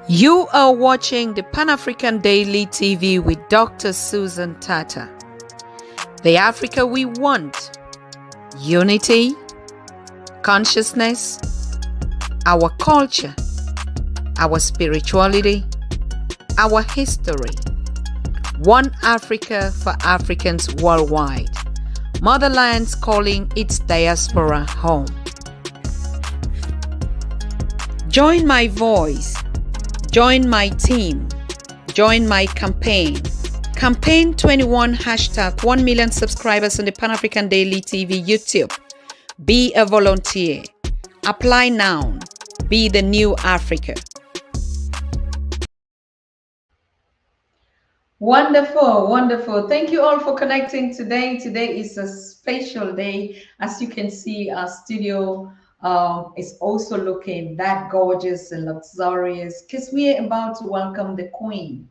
You are watching the Pan-African Daily TV with Dr. Susan Tatah. The Africa we want: unity, consciousness, our culture, our spirituality, our history. One Africa for Africans worldwide. Motherland's calling its diaspora home. Join my voice. Join my team. Join my campaign. Campaign 21 hashtag 1 million subscribers on the Pan-African Daily TV YouTube. Be a volunteer. Apply now. Be the new Africa. Wonderful, wonderful. Thank you all for connecting today. Today is a special day. As you can see, our studio is also looking that gorgeous and luxurious because we are about to welcome the Queen.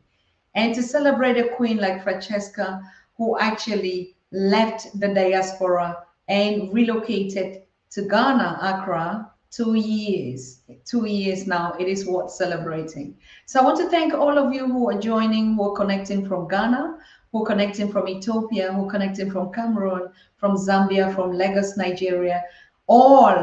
And to celebrate a Queen like Francesca, who actually left the diaspora and relocated to Ghana, Accra, 2 years. 2 years now, it is worth celebrating. So I want to thank all of you who are joining, who are connecting from Ghana, who are connecting from Ethiopia, who are connecting from Cameroon, from Zambia, from Lagos, Nigeria, all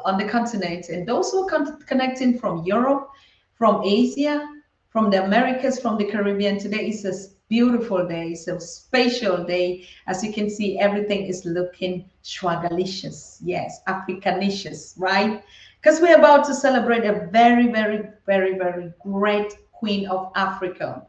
on the continent. And those who are connecting from Europe, from Asia, from the Americas, from the Caribbean. Today is a beautiful day. It's a special day. As you can see, everything is looking swagalicious. Yes, Africanicious, right? Because we're about to celebrate a very, very, very, very great Queen of Africa.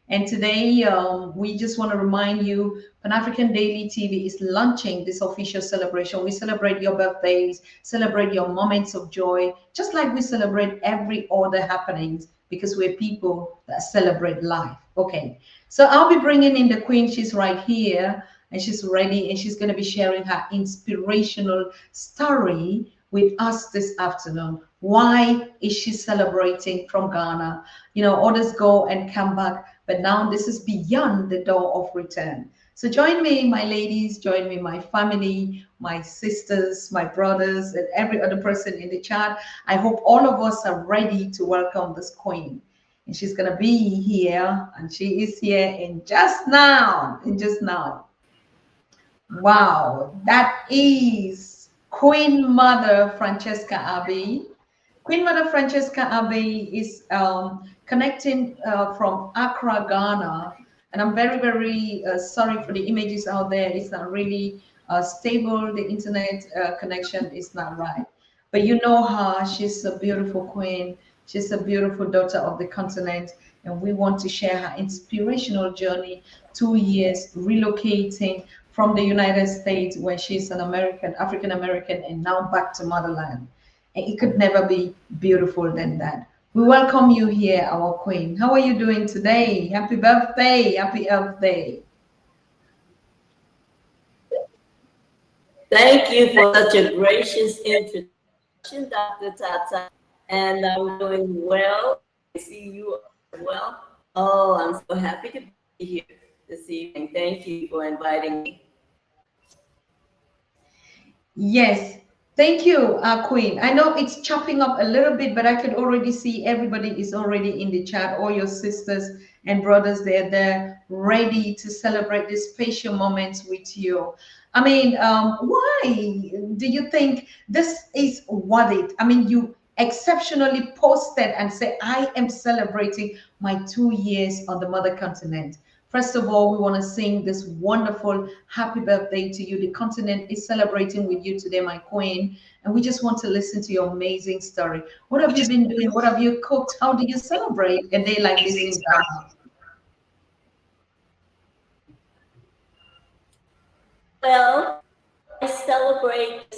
And today, we just want to remind you, Pan-African Daily TV is launching this official celebration. We celebrate your birthdays, celebrate your moments of joy, just like we celebrate every other happenings, because we're people that celebrate life. Okay, so I'll be bringing in the Queen. She's right here and she's ready, and she's going to be sharing her inspirational story with us this afternoon. Why is she celebrating from Ghana? You know, others go and come back, but now this is beyond the door of return. So join me, my ladies, join me, my family, my sisters, my brothers, and every other person in the chat. I hope all of us are ready to welcome this Queen. And she's going to be here, and she is here in just now, Wow, that is Queen Mother Francesca Abbey. Queen Mother Francesca Abbey is connecting from Accra, Ghana. And I'm very, very sorry for the images out there. It's not really stable. The internet connection is not right. But you know her. She's a beautiful queen. She's a beautiful daughter of the continent. And we want to share her inspirational journey, 2 years relocating from the United States, where she's an American, African American, and now back to motherland. And it could never be beautiful than that. We welcome you here, our Queen. How are you doing today? Happy birthday. Happy Earth Day. Thank you for such a gracious introduction, Dr. Tatah. And I'm doing well. I see you as well. Oh, I'm so happy to be here this evening. Thank you for inviting me. Yes. Thank you, Queen. I know it's chopping up a little bit, but I can already see everybody is already in the chat. All your sisters and brothers, they're ready to celebrate these special moments with you. I mean, why do you think this is worth it? I mean, you exceptionally posted and say, I am celebrating my 2 years on the mother continent. First of all, we want to sing this wonderful happy birthday to you. The continent is celebrating with you today, my Queen. And we just want to listen to your amazing story. What have you been doing? What have you cooked? How do you celebrate a day like this in Ghana? Well, I celebrate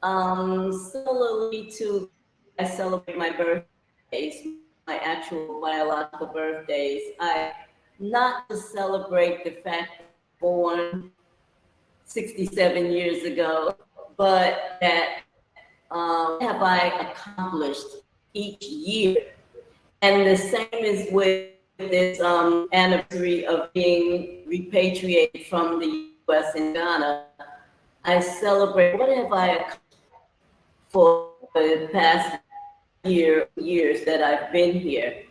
similarly to I celebrate my birthdays, my actual biological birthdays. I not to celebrate the fact that I was born 67 years ago, but that have I accomplished each year. And the same is with this anniversary of being repatriated from the US and Ghana. I celebrate what have I accomplished for the past years that I've been here.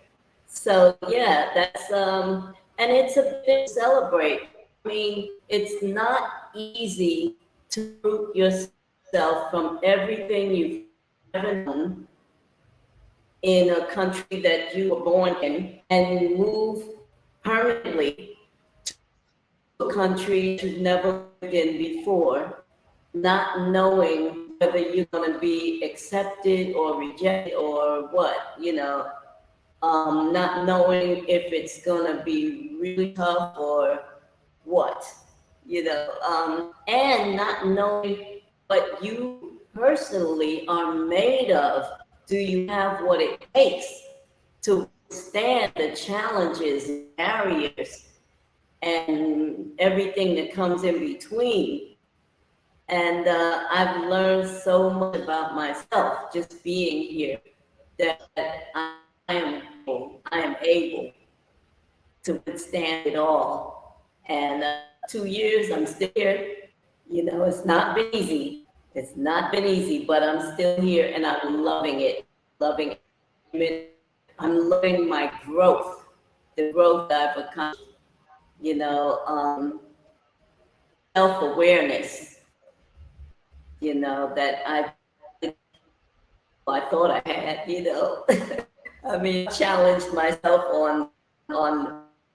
So yeah, that's and it's a bit to celebrate. I mean, it's not easy to root yourself from everything you've ever known in a country that you were born in and move permanently to a country you've never lived in before, not knowing whether you're going to be accepted or rejected or what, not knowing if it's going to be really tough or what, and not knowing what you personally are made of. Do you have what it takes to withstand the challenges, barriers, and everything that comes in between? And I've learned so much about myself just being here that I am able to withstand it all. And 2 years, I'm still here. It's not been easy. It's not been easy, but I'm still here and I'm loving it. Loving it. I'm loving my growth, the growth that I've accomplished, self-awareness, that I thought I had. I mean, I challenged myself on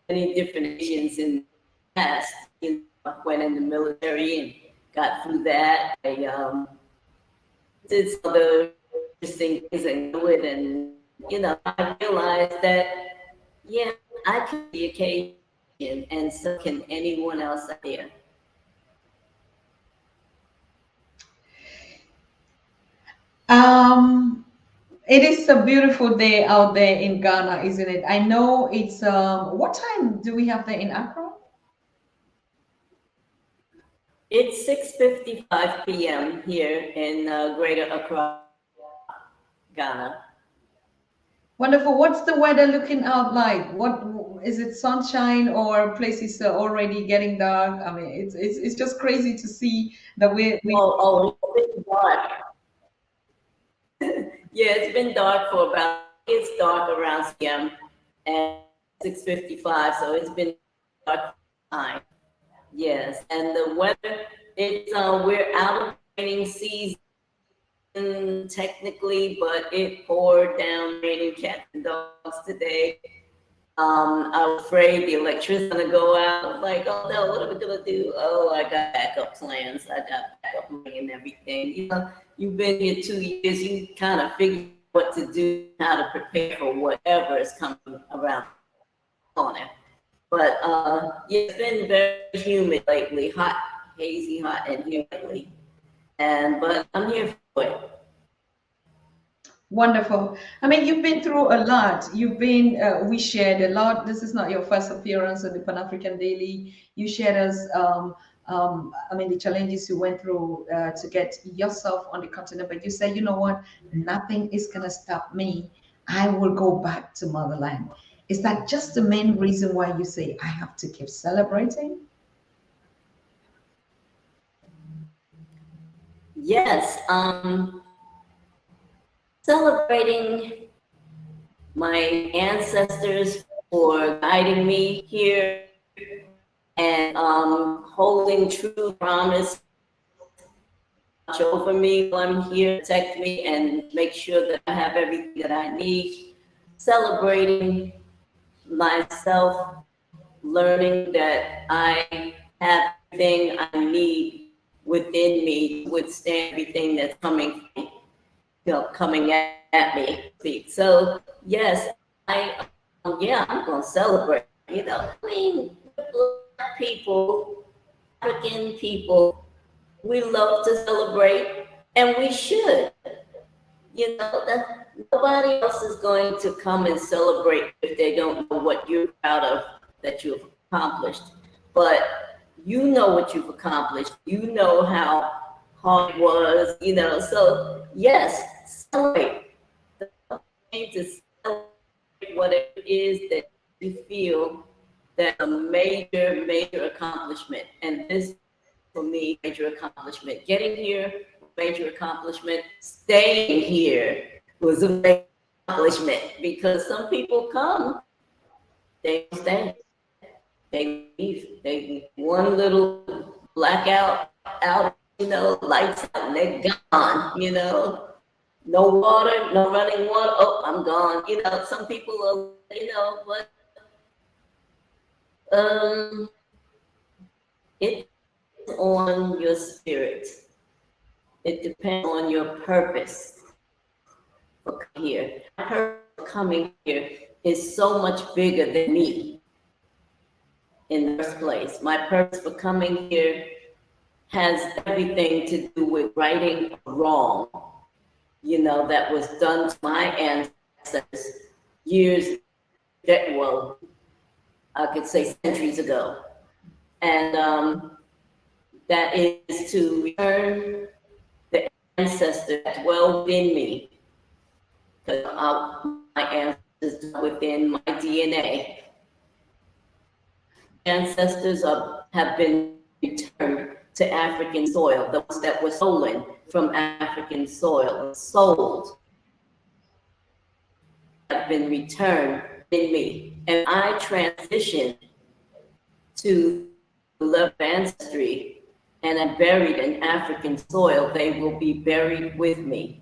many different issues in the past. I went in the military and got through that. I did some other interesting things and do it, and I realized that I can be occasion, and so can anyone else out there. It is a beautiful day out there in Ghana, isn't it? I know it's what time do we have there in Accra? It's 6:55 p.m. here in Greater Accra, Ghana. Wonderful. What's the weather looking out like? What is it, sunshine or places are already getting dark? I mean, it's just crazy to see the way we. It's been dark. Yeah, it's been dark for it's dark around 6 p.m. and 6:55, so it's been dark time. Yes, and the weather, it's we're out of raining season technically, but it poured down raining cats and dogs today. I was afraid the electricity's gonna go out. I was like, oh no, what are we gonna do? Oh, I got backup plans. I got backup money and everything. You've been here 2 years. You kind of figure what to do, how to prepare for whatever is coming around the corner. But it's been very humid lately, hot, hazy, hot, and humid lately. But I'm here for it. Wonderful. I mean, you've been through a lot. We shared a lot. This is not your first appearance on the Pan-African Daily. You shared us, I mean, the challenges you went through to get yourself on the continent. But you said, you know what? Nothing is going to stop me. I will go back to motherland. Is that just the main reason why you say I have to keep celebrating? Yes. Celebrating my ancestors for guiding me here and holding true promise over me while I'm here, protect me and make sure that I have everything that I need. Celebrating myself, learning that I have everything I need within me to withstand everything that's coming at me. So yes, I'm gonna celebrate. I mean, Black people, African people, we love to celebrate, and we should. That nobody else is going to come and celebrate if they don't know what you're proud of that you've accomplished. But you know what you've accomplished. You know how hard it was. So yes, celebrate. To celebrate whatever it is that you feel that's a major accomplishment. And this, for me, major accomplishment. Getting here, major accomplishment. Staying here, was a great accomplishment, because some people come, they stay, they leave, they one little blackout out, lights out, and they're gone, no water, no running water, oh, I'm gone. Some people are, but it depends on your spirit. It depends on your purpose for coming here. My purpose for coming here is so much bigger than me in the first place. My purpose for coming here has everything to do with righting a wrong, that was done to my ancestors years, well, I could say centuries ago. And that is to return the ancestors that dwell within me, because my ancestors are within my DNA. Ancestors have been returned to African soil, the ones that were stolen from African soil, sold, have been returned in me. And I transitioned to the level of ancestry, and I'm buried in African soil. They will be buried with me.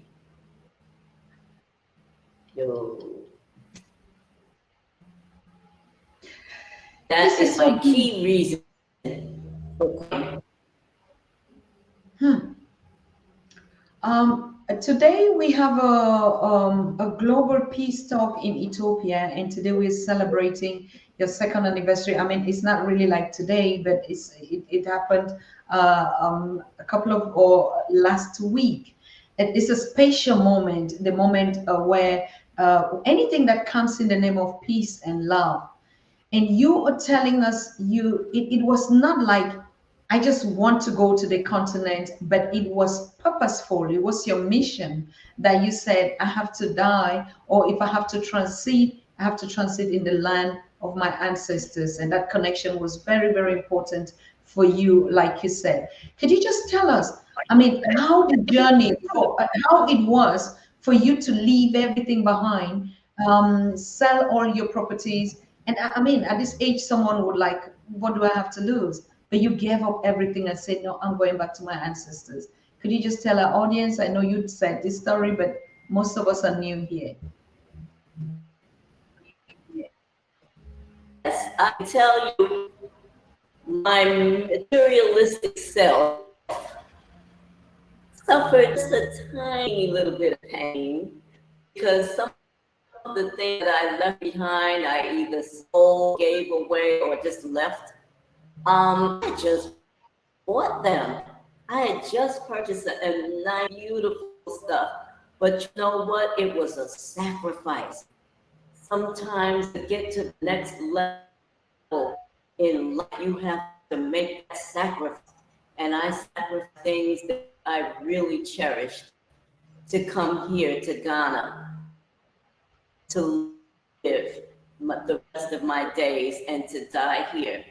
That is my key reason. Today we have a global peace talk in Ethiopia, and today we're celebrating your second anniversary. I mean, it's not really like today, but it happened a couple of or last week. It's a special moment, the moment where anything that comes in the name of peace and love, and you are telling us it was not like I just want to go to the continent, but it was purposeful. It was your mission that you said, I have to die, or if I have to transit, I have to transit in the land of my ancestors. And that connection was very, very important for you, like you said. Could you just tell us, I mean, how the journey, how it was for you to leave everything behind, sell all your properties? And I mean, at this age, someone would like, what do I have to lose? But you gave up everything and said, no, I'm going back to my ancestors. Could you just tell our audience? I know you said this story, but most of us are new here. Yes, I tell you, my materialistic self suffered just a tiny little bit of pain, because some of the things that I left behind, I either sold, gave away, or just left. I just bought them. I had just purchased a nice, beautiful stuff, but you know what? It was a sacrifice. Sometimes to get to the next level in life, you have to make that sacrifice. And I sacrificed things that I really cherished to come here to Ghana, to live the rest of my days and to die here.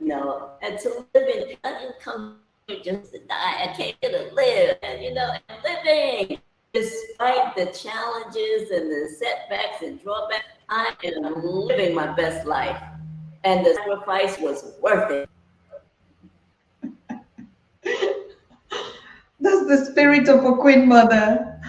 And to live in, I didn't come here just to die. I came here to live, and living despite the challenges and the setbacks and drawbacks. I am living my best life, and the sacrifice was worth it. That's the spirit of a Queen Mother.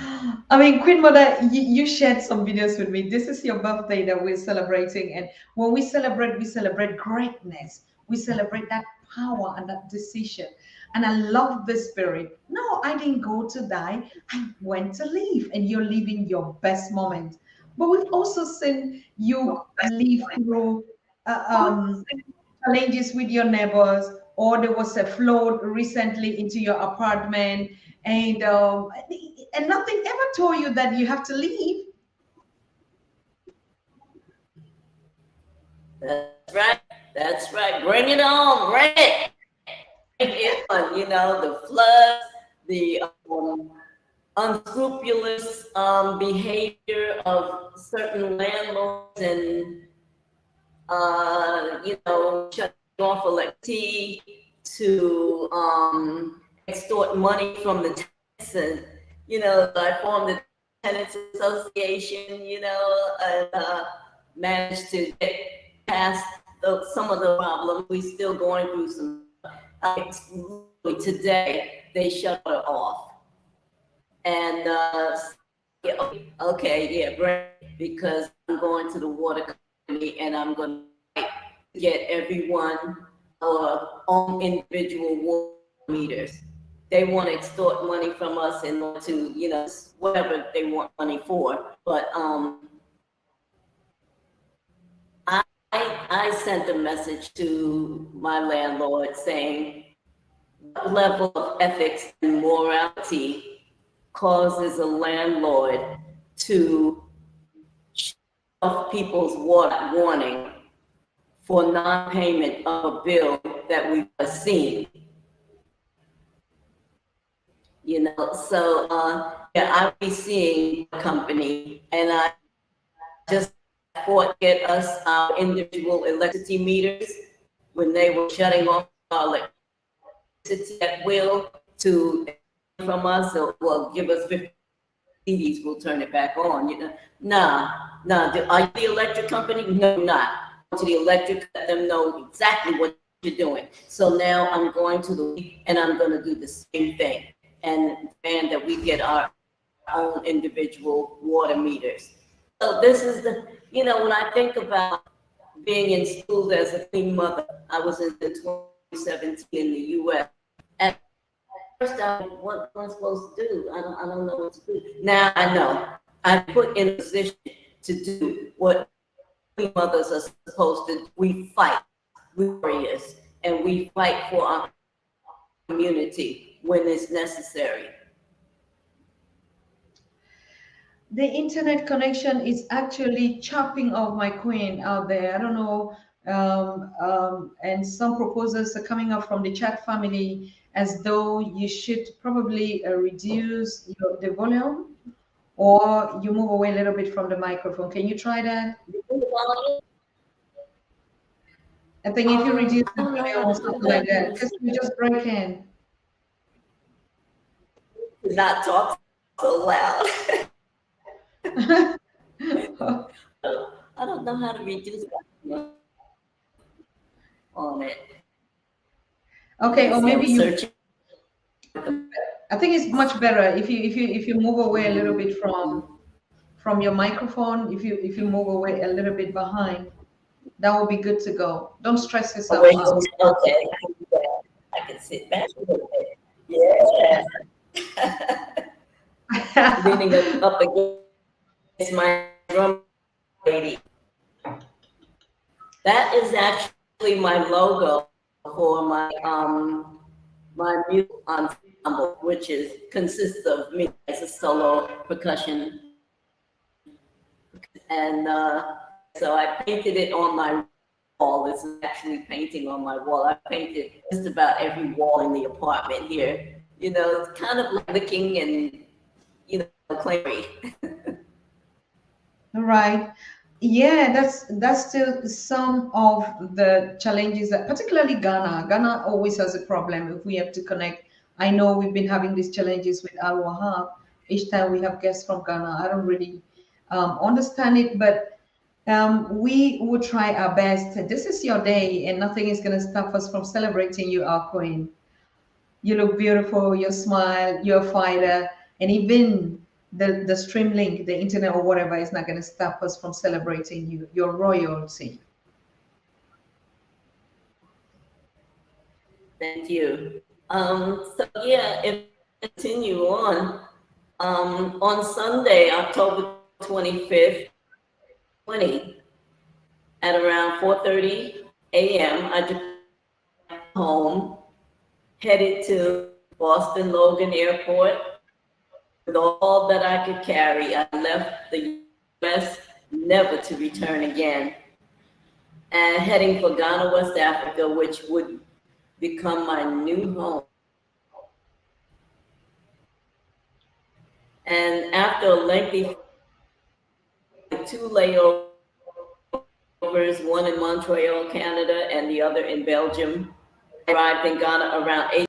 I mean, Queen Mother, you shared some videos with me. This is your birthday that we're celebrating. And when we celebrate greatness. We celebrate that power and that decision. And I love the spirit. No, I didn't go to die. I went to live, and you're living your best moment. But we've also seen you live through challenges with your neighbors, or there was a flood recently into your apartment, and nothing ever told you that you have to leave. That's right. That's right. Bring it on. Bring it. Bring it on. The floods, the unscrupulous behavior of certain landlords, and shutting off electricity to extort money from the tenants. And I formed the Tenants Association, you know, and managed to get past some of the problems. We're still going through some. Today, they shut it off. And okay, yeah, great, because I'm going to the water company and I'm going to get everyone our own individual water meters. They want to extort money from us in order to, you know, whatever they want money for. But I sent a message to my landlord saying, what level of ethics and morality causes a landlord to shut off people's water warning for non-payment of a bill that we've seen? You know, so yeah, I'll be seeing a company, and I just thought get us our individual electricity meters when they were shutting off our electricity at will to from us, or well, give us 50 CDs, we'll turn it back on. You know, nah. Are you the electric company? No, not. To the electric, let them know exactly what you're doing. So now I'm going to and I'm going to do the same thing, and that we get our own individual water meters. So this is the, you know, when I think about being in school as a Queen Mother, I was in the 2017 in the U.S. And first, what am I supposed to do? I don't know what to do. Now I know. I'm put in a position to do what Queen Mothers are supposed to do. We fight, we warriors, and we fight for our community when it's necessary. The internet connection is actually chopping off my queen out there. I don't know. And some proposals are coming up from the chat family as though you should probably reduce the volume, or you move away a little bit from the microphone. Can you try that? I think if you reduce the volume or something like that, because you just break in. Not talk so loud. I don't know how to reduce on it. Okay, or maybe you. I think it's much better if you move away a little bit from your microphone. If you move away a little bit behind, that will be good to go. Don't stress yourself out. Okay, I can sit back a little bit. Yeah. Leaning up against my drum lady. That is actually my logo for my my music ensemble, which consists of me as a solo percussion, and so I painted it on my wall. It's actually painting on my wall. I painted just about every wall in the apartment here. You know, it's kind of like licking and, you know, clay. Right. Yeah, that's still some of the challenges that particularly Ghana always has a problem if we have to connect. I know we've been having these challenges with Al Wahab each time we have guests from Ghana. I don't really understand it, but we will try our best. This is your day, and nothing is going to stop us from celebrating you, our queen. You look beautiful, you smile, you're a fighter, and even the stream link, the internet or whatever, is not going to stop us from celebrating you, your royalty. Thank you. So yeah, if we continue on Sunday, October 25th, 20, at around 4:30 a.m., I just home, headed to Boston Logan Airport with all that I could carry. I left the U.S. never to return again, and heading for Ghana, West Africa, which would become my new home. And after a lengthy 2 layovers, one in Montreal, Canada, and the other in Belgium, I arrived in Ghana around 8.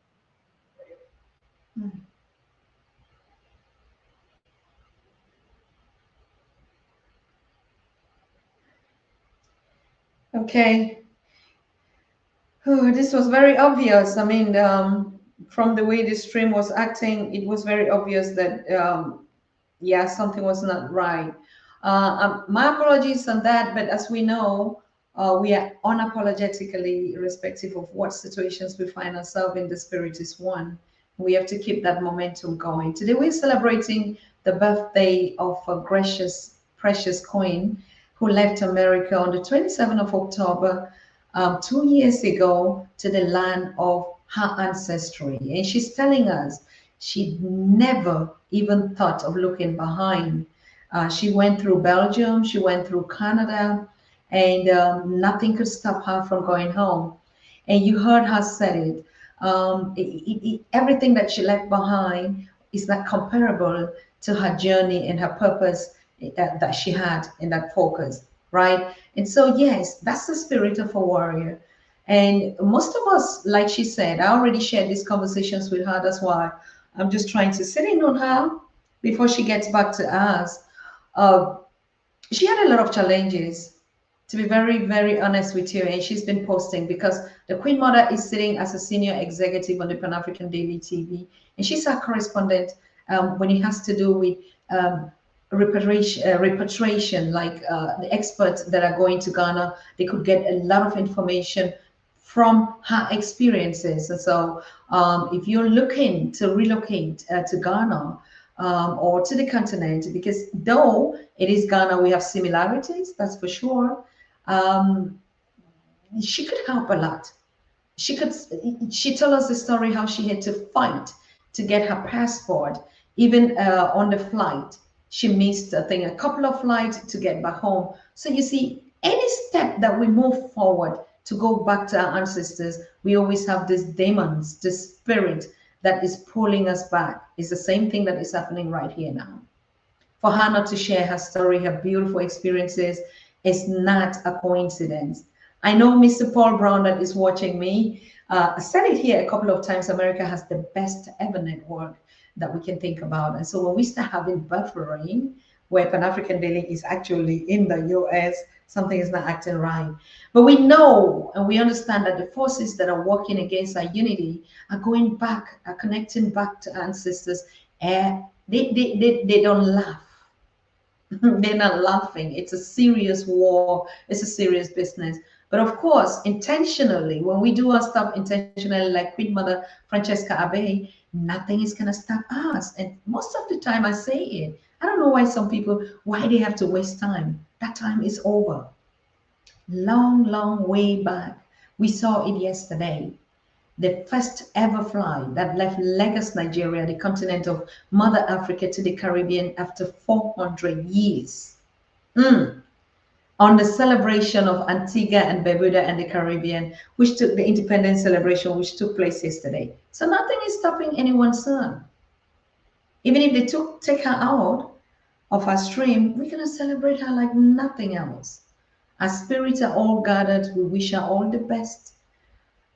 Okay. Oh, this was very obvious. I mean, from the way the stream was acting, it was very obvious that, yeah, something was not right. My apologies on that, but as we know, we are unapologetically irrespective of what situations we find ourselves in. The spirit is one. We have to keep that momentum going. Today, we're celebrating the birthday of a gracious, precious queen who left America on the 27th of October 2 years ago to the land of her ancestry. And she's telling us she never even thought of looking behind. She went through Belgium, she went through Canada, and nothing could stop her from going home. And you heard her say it. Everything that she left behind is not comparable to her journey and her purpose that she had in that focus, right? And so, yes, that's the spirit of a warrior. And most of us, like she said, I already shared these conversations with her. That's why I'm just trying to sit in on her before she gets back to us. Uh, she had a lot of challenges, to be very, very honest with you, and she's been posting because the Queen Mother is sitting as a senior executive on the Pan-African Daily TV, and she's our correspondent when it has to do with repatriation, like the experts that are going to Ghana, they could get a lot of information from her experiences. And so if you're looking to relocate to Ghana, or to the continent, because though it is Ghana, we have similarities, that's for sure. Um, she could help a lot. She could. She told us the story how she had to fight to get her passport, even on the flight. She missed, I think, a couple of flights to get back home. So you see, any step that we move forward to go back to our ancestors, we always have these demons, this spirit that is pulling us back. It's the same thing that is happening right here now. For her not to share her story, her beautiful experiences, is not a coincidence. I know Mr. Paul Brown that is watching me. I said it here a couple of times. America has the best ever network that we can think about. And so when we start having buffering, where Pan African Daily is actually in the US, something is not acting right. But we know and we understand that the forces that are working against our unity are going back, are connecting back to ancestors. And they don't laugh. They're not laughing. It's a serious war. It's a serious business. But of course, intentionally, when we do our stuff intentionally, like Queen Mother Francesca Abbey, nothing is going to stop us. And most of the time I say it. I don't know why some people, why they have to waste time. That time is over. Long, long way back. We saw it yesterday. The first ever flight that left Lagos, Nigeria, the continent of Mother Africa, to the Caribbean after 400 years. On the celebration of Antigua and Barbuda and the Caribbean, which took the independence celebration, which took place yesterday. So nothing is stopping anyone's son. Even if they take her out of our stream, we're gonna celebrate her like nothing else. Our spirits are all gathered. We wish her all the best.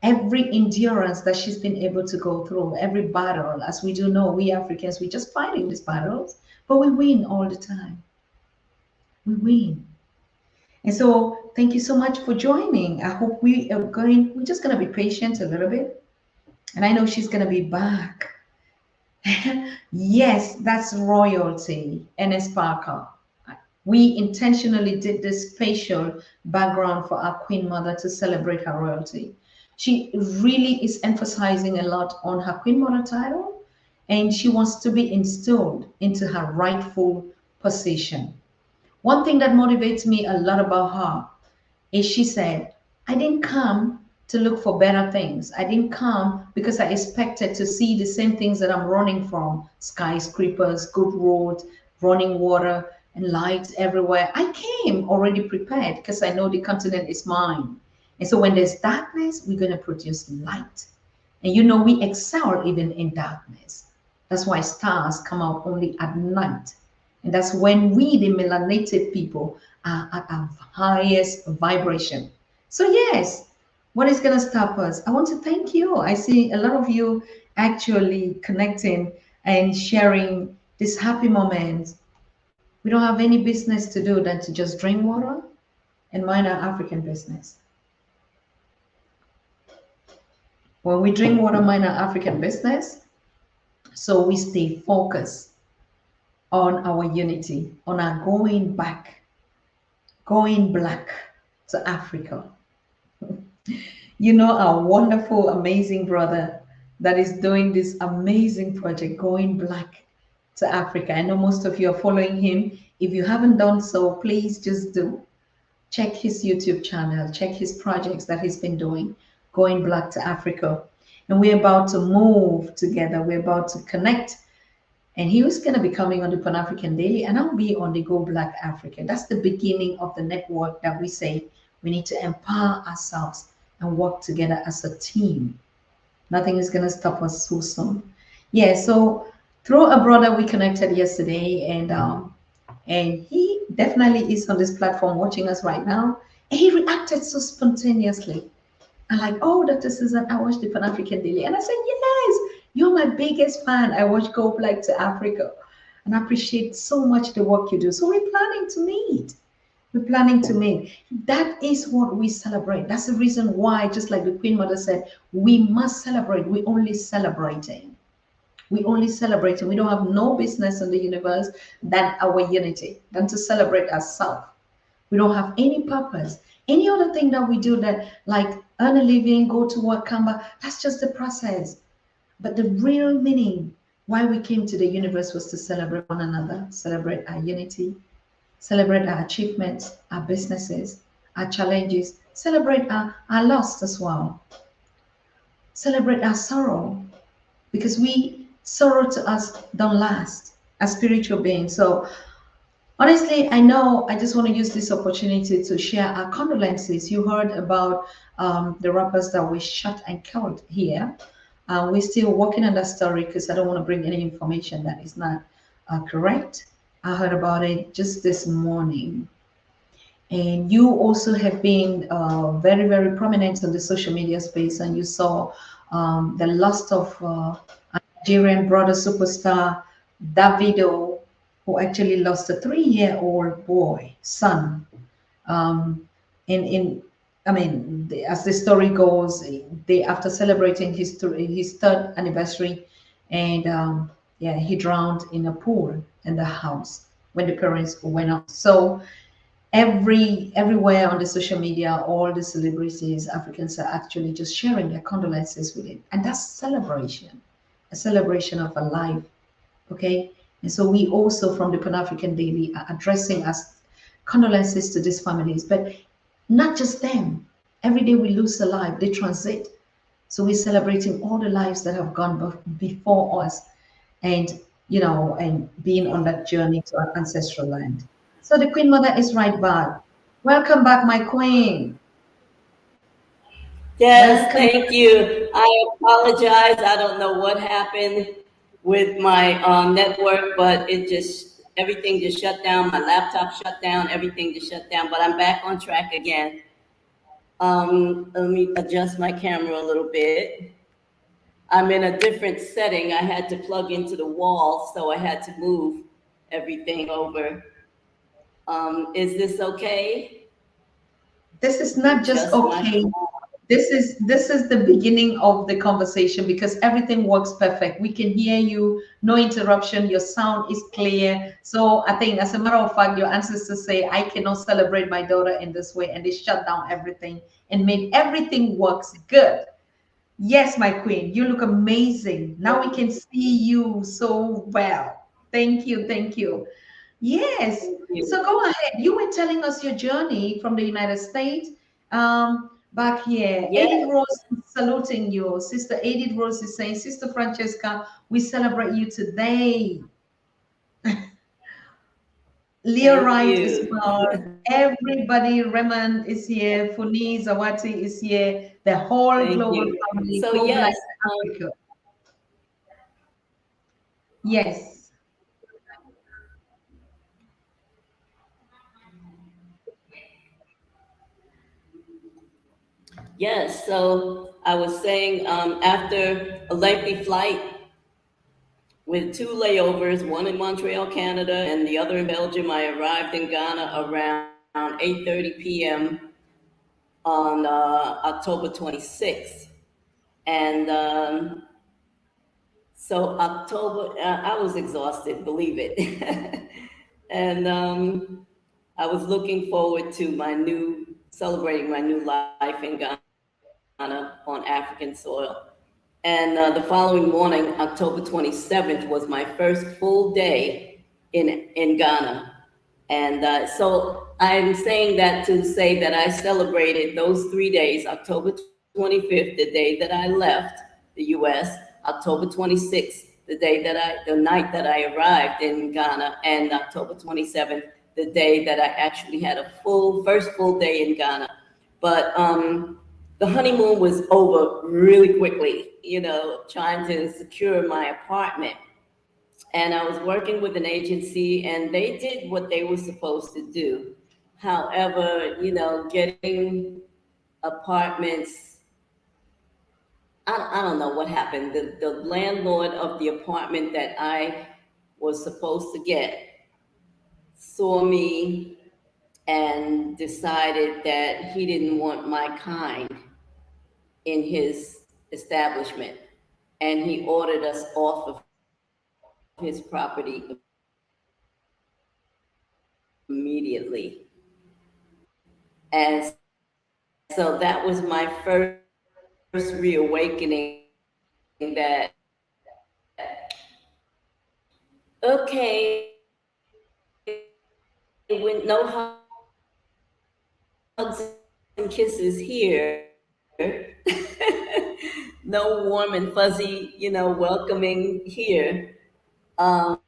Every endurance that she's been able to go through, every battle, as we do know, we Africans, we're just fighting these battles, but we win all the time. We win. And so thank you so much for joining. I hope we're just going to be patient a little bit. And I know she's going to be back. Yes, that's royalty and a sparkle. We intentionally did this spatial background for our Queen Mother to celebrate her royalty. She really is emphasizing a lot on her Queen Mother title, and she wants to be instilled into her rightful position. One thing that motivates me a lot about her is she said, I didn't come to look for better things. I didn't come because I expected to see the same things that I'm running from: skyscrapers, good roads, running water, and lights everywhere. I came already prepared because I know the continent is mine. And so when there's darkness, we're going to produce light. And you know, we excel even in darkness. That's why stars come out only at night. And that's when we, the melanated people, are at our highest vibration. So, yes, what is going to stop us? I want to thank you. I see a lot of you actually connecting and sharing this happy moment. We don't have any business to do than to just drink water, and mind our African business. When we drink water, mind our African business, so we stay focused on our unity, on our going back, going black to Africa. You know, our wonderful, amazing brother that is doing this amazing project, going black to Africa. I know most of you are following him. If you haven't done so, please just do. Check his YouTube channel, check his projects that he's been doing, going black to Africa. And we're about to move together, we're about to connect. And he was going to be coming on the Pan African Daily, and I'll be on the Go Black Africa. That's the beginning of the network that we say we need to empower ourselves and work together as a team. Nothing is going to stop us so soon. Yeah, so through a brother we connected yesterday, and he definitely is on this platform watching us right now. And he reacted so spontaneously. I'm like, oh, Dr. Susan, I watched the Pan African Daily. And I said, yes, you're my biggest fan. I watch Go Black to Africa. And I appreciate so much the work you do. So we're planning to meet. We're planning to meet. That is what we celebrate. That's the reason why, just like the Queen Mother said, we must celebrate. We're only celebrating. We only celebrate, and we don't have no business in the universe than our unity, than to celebrate ourselves. We don't have any purpose. Any other thing that we do that, like earn a living, go to work, come back, that's just the process. But the real meaning, why we came to the universe, was to celebrate one another, celebrate our unity, celebrate our achievements, our businesses, our challenges, celebrate our loss as well, celebrate our sorrow, because we sorrow to us don't last as spiritual beings. So honestly, I know I just want to use this opportunity to share our condolences. You heard about the rappers that were shot and killed here. We're still working on that story because I don't want to bring any information that is not correct. I heard about it just this morning. And you also have been very, very prominent in the social media space, and you saw the loss of a Nigerian brother superstar, Davido, who actually lost a 3-year-old boy, son. In I mean, as the story goes, they after celebrating his third anniversary, and yeah, he drowned in a pool in the house when the parents went out. So everywhere on the social media, all the celebrities, Africans, are actually just sharing their condolences with it, and that's celebration, a celebration of a life. Okay, and so we also from the Pan African Daily are addressing as condolences to these families, but not just them. Every day we lose a life, they transit. So we're celebrating all the lives that have gone before us, and and being on that journey to our ancestral land. So the Queen Mother is right back. Welcome back, my queen. Yes, Welcome thank back. you. I apologize. I don't know what happened with my network, but everything just shut down. My laptop shut down. Everything just shut down. But I'm back on track again. Let me adjust my camera a little bit. I'm in a different setting. I had to plug into the wall, so I had to move everything over. Is this okay? This is not just Adjust my okay. phone. This is the beginning of the conversation because everything works perfect. We can hear you, no interruption. Your sound is clear. So I think, as a matter of fact, your ancestors say, "I cannot celebrate my daughter in this way," and they shut down everything and made everything works good. Yes, my queen, you look amazing. Now we can see you so well. Thank you, thank you. Yes. Thank you. So go ahead. You were telling us your journey from the United States back here. Yes, Edith Rose is saluting you. Sister Edith Rose is saying, Sister Francesca, we celebrate you today. Leo thank Wright is you. well. Everybody, Raymond is here. Funi Zawati is here. The whole Thank global you. family. So Go Black yes, Africa. Yes. yes. So I was saying, after a lengthy flight with two layovers, one in Montreal, Canada, and the other in Belgium, I arrived in Ghana around 8:30 p.m. on October 26th. And so October, I was exhausted, believe it. And I was looking forward to celebrating my new life in Ghana on African soil. And the following morning, October 27th, was my first full day in Ghana. And so I'm saying that to say that I celebrated those 3 days, October 25th, the day that I left the US, October 26th, the night that I arrived in Ghana, and October 27th, the day that I actually had first full day in Ghana. But the honeymoon was over really quickly, trying to secure my apartment. And I was working with an agency, and they did what they were supposed to do. However, getting apartments, I don't know what happened. The landlord of the apartment that I was supposed to get saw me and decided that he didn't want my kind in his establishment. And he ordered us off of his property immediately. And so that was my first reawakening that, okay, no hugs and kisses here. No warm and fuzzy, welcoming here. And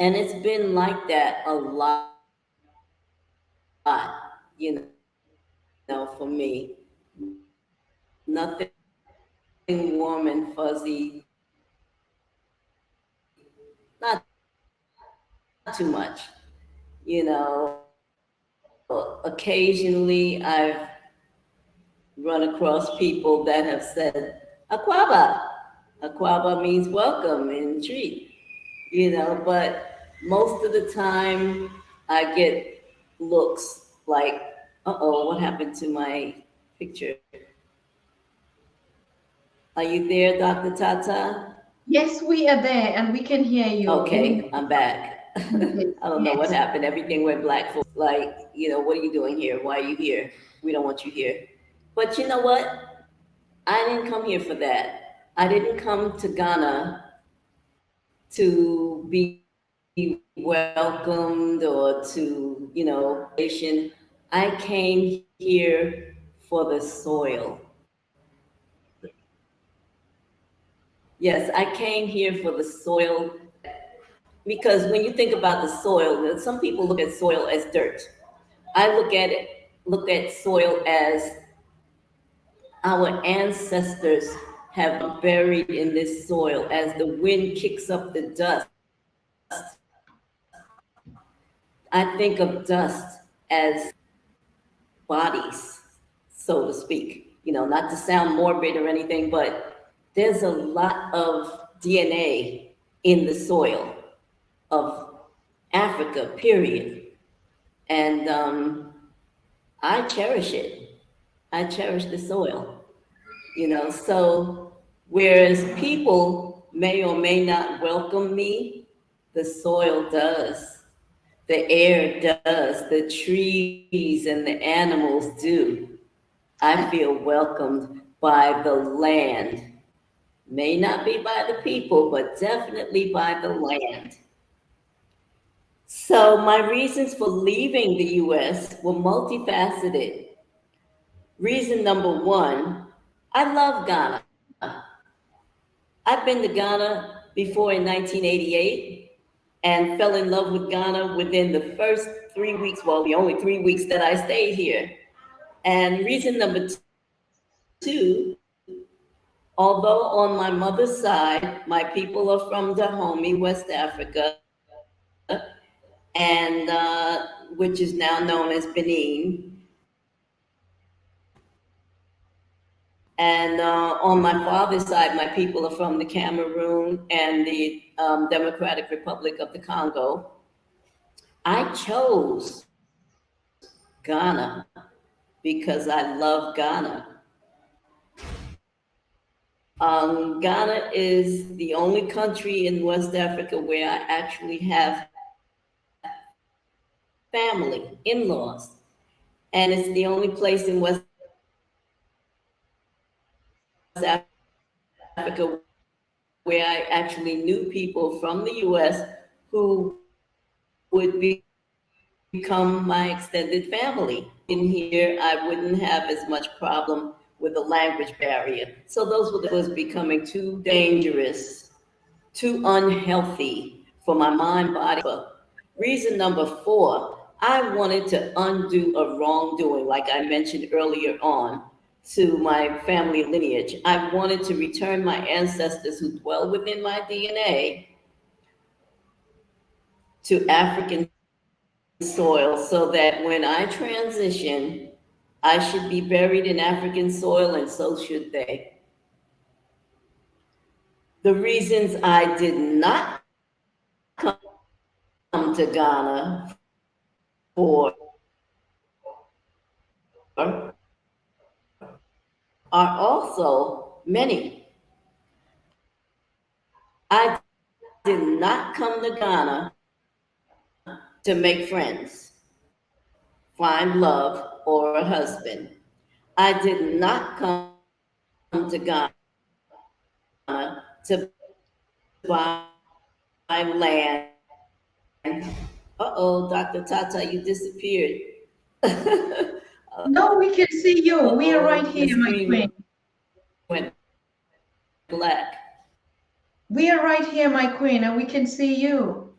it's been like that a lot, for me. Nothing warm and fuzzy, not too much. Occasionally I've run across people that have said, Aquaba. Aquaba means welcome and treat, but most of the time I get looks like, uh-oh, what happened to my picture? Are you there, Dr. Tata? Yes, we are there and we can hear you. Okay, I'm back. I don't know what Yes. happened. Everything went black for like, what are you doing here? Why are you here? We don't want you here. But you know what? I didn't come here for that. I didn't come to Ghana to be welcomed or to, patient. I came here for the soil. Yes, I came here for the soil because when you think about the soil, some people look at soil as dirt. I look at soil as our ancestors have buried in this soil. As the wind kicks up the dust, I think of dust as bodies, so to speak. Not to sound morbid or anything, but there's a lot of DNA in the soil of Africa, period. And I cherish it. I cherish the soil, So, whereas people may or may not welcome me, the soil does. The air does. The trees and the animals do. I feel welcomed by the land. May not be by the people, but definitely by the land. So, my reasons for leaving the US were multifaceted. Reason number one, I love Ghana. I've been to Ghana before in 1988 and fell in love with Ghana within the first 3 weeks, well, the only 3 weeks that I stayed here. And reason number two, although on my mother's side, my people are from Dahomey, West Africa, and which is now known as Benin. And on my father's side, my people are from the Cameroon and the Democratic Republic of the Congo. I chose Ghana because I love Ghana. Ghana is the only country in West Africa where I actually have family, in-laws. And it's the only place in West Africa where I actually knew people from the US who would become my extended family. In here, I wouldn't have as much problem with the language barrier. So those was becoming too dangerous, too unhealthy for my mind, body. Reason number 4, I wanted to undo a wrongdoing, like I mentioned earlier on, to my family lineage. I wanted to return my ancestors who dwell within my DNA to African soil so that when I transition, I should be buried in African soil and so should they. The reasons I did not come to Ghana for are also many. I did not come to Ghana to make friends, find love, or a husband. I did not come to Ghana to buy land. Uh-oh, Dr. Tata, you disappeared. No, we can see you. We are right Uh-oh, the here, my screen queen. went black. We are right here, my queen, and we can see you.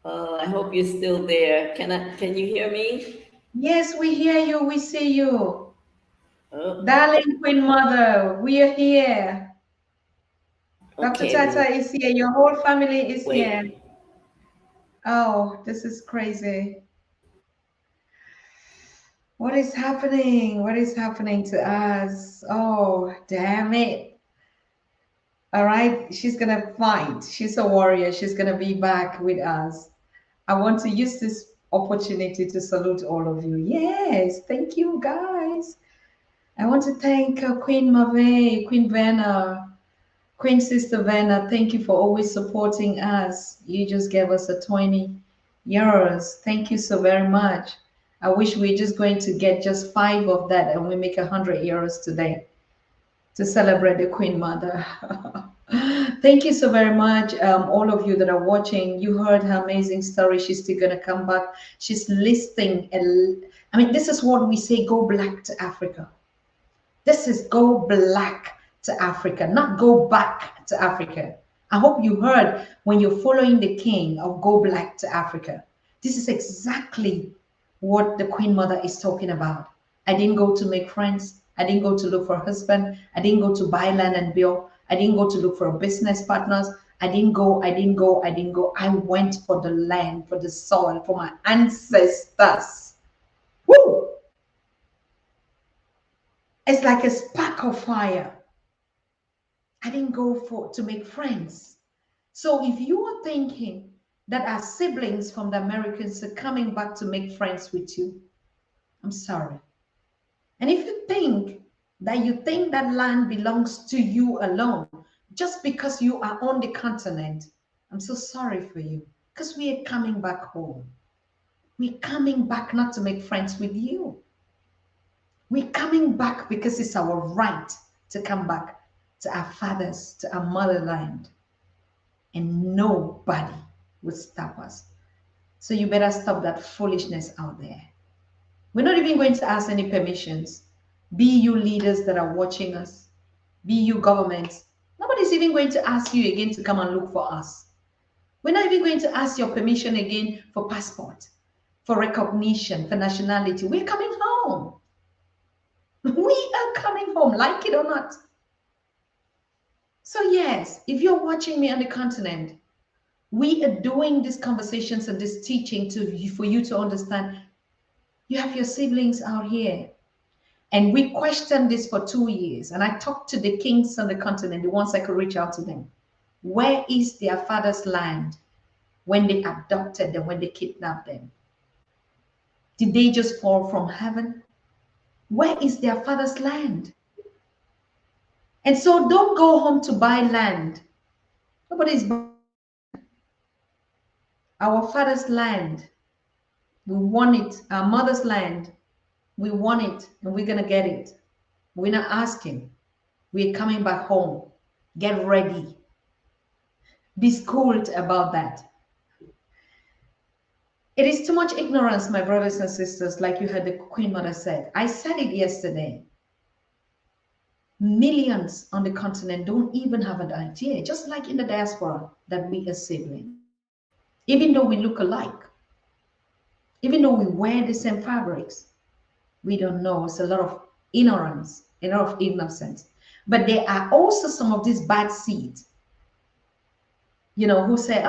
I hope you're still there. Can you hear me? Yes, we hear you. We see you. Oh, Darling Queen Mother, we are here. Dr. okay, Tata we'll is here. Your whole family is here. wait. Oh, this is crazy. What is happening? What is happening to us? Oh, damn it. All right, she's going to fight. She's a warrior. She's going to be back with us. I want to use this opportunity to salute all of you. Yes, thank you, guys. I want to thank Queen Mave, Queen Vanna, Queen Sister Vanna. Thank you for always supporting us. You just gave us a 20 euros. Thank you so very much. I wish we're just going to get just 5 of that and we make 100 euros today to celebrate the Queen Mother. Thank you so very much, all of you that are watching. You heard her amazing story. She's still going to come back. She's listing. I mean, this is what we say, go black to Africa. This is go black to Africa, not go back to Africa. I hope you heard when you're following the king of go black to Africa. This is exactly what the Queen Mother is talking about. I didn't go to make friends. I didn't go to look for a husband. I didn't go to buy land and build. I didn't go to look for business partners. I didn't go. I went for the land, for the soil, for my ancestors. Woo! It's like a spark of fire. I didn't go for to make friends. So if you are thinking that our siblings from the Americans are coming back to make friends with you, I'm sorry. And if you think that land belongs to you alone, just because you are on the continent, I'm so sorry for you. Because we are coming back home. We're coming back not to make friends with you. We're coming back because it's our right to come back to our fathers, to our motherland. And nobody will stop us. So you better stop that foolishness out there. We're not even going to ask any permissions. Be you leaders that are watching us, be you governments. Nobody's even going to ask you again to come and look for us. We're not even going to ask your permission again for passport, for recognition, for nationality. We're coming home. We are coming home, like it or not. So yes, if you're watching me on the continent, we are doing these conversations and this teaching for you to understand you have your siblings out here. And we questioned this for 2 years. And I talked to the kings on the continent, the ones I could reach out to them. Where is their father's land when they abducted them, when they kidnapped them? Did they just fall from heaven? Where is their father's land? And so don't go home to buy land. Nobody's buying our father's land. We want it. Our mother's land. We want it, and we're going to get it. We're not asking. We're coming back home. Get ready. Be schooled about that. It is too much ignorance, my brothers and sisters, like you heard the Queen Mother said. I said it yesterday. Millions on the continent don't even have an idea, just like in the diaspora, that we are siblings. Even though we look alike, even though we wear the same fabrics, we don't know. It's a lot of ignorance, a lot of innocence. But there are also some of these bad seeds, who say,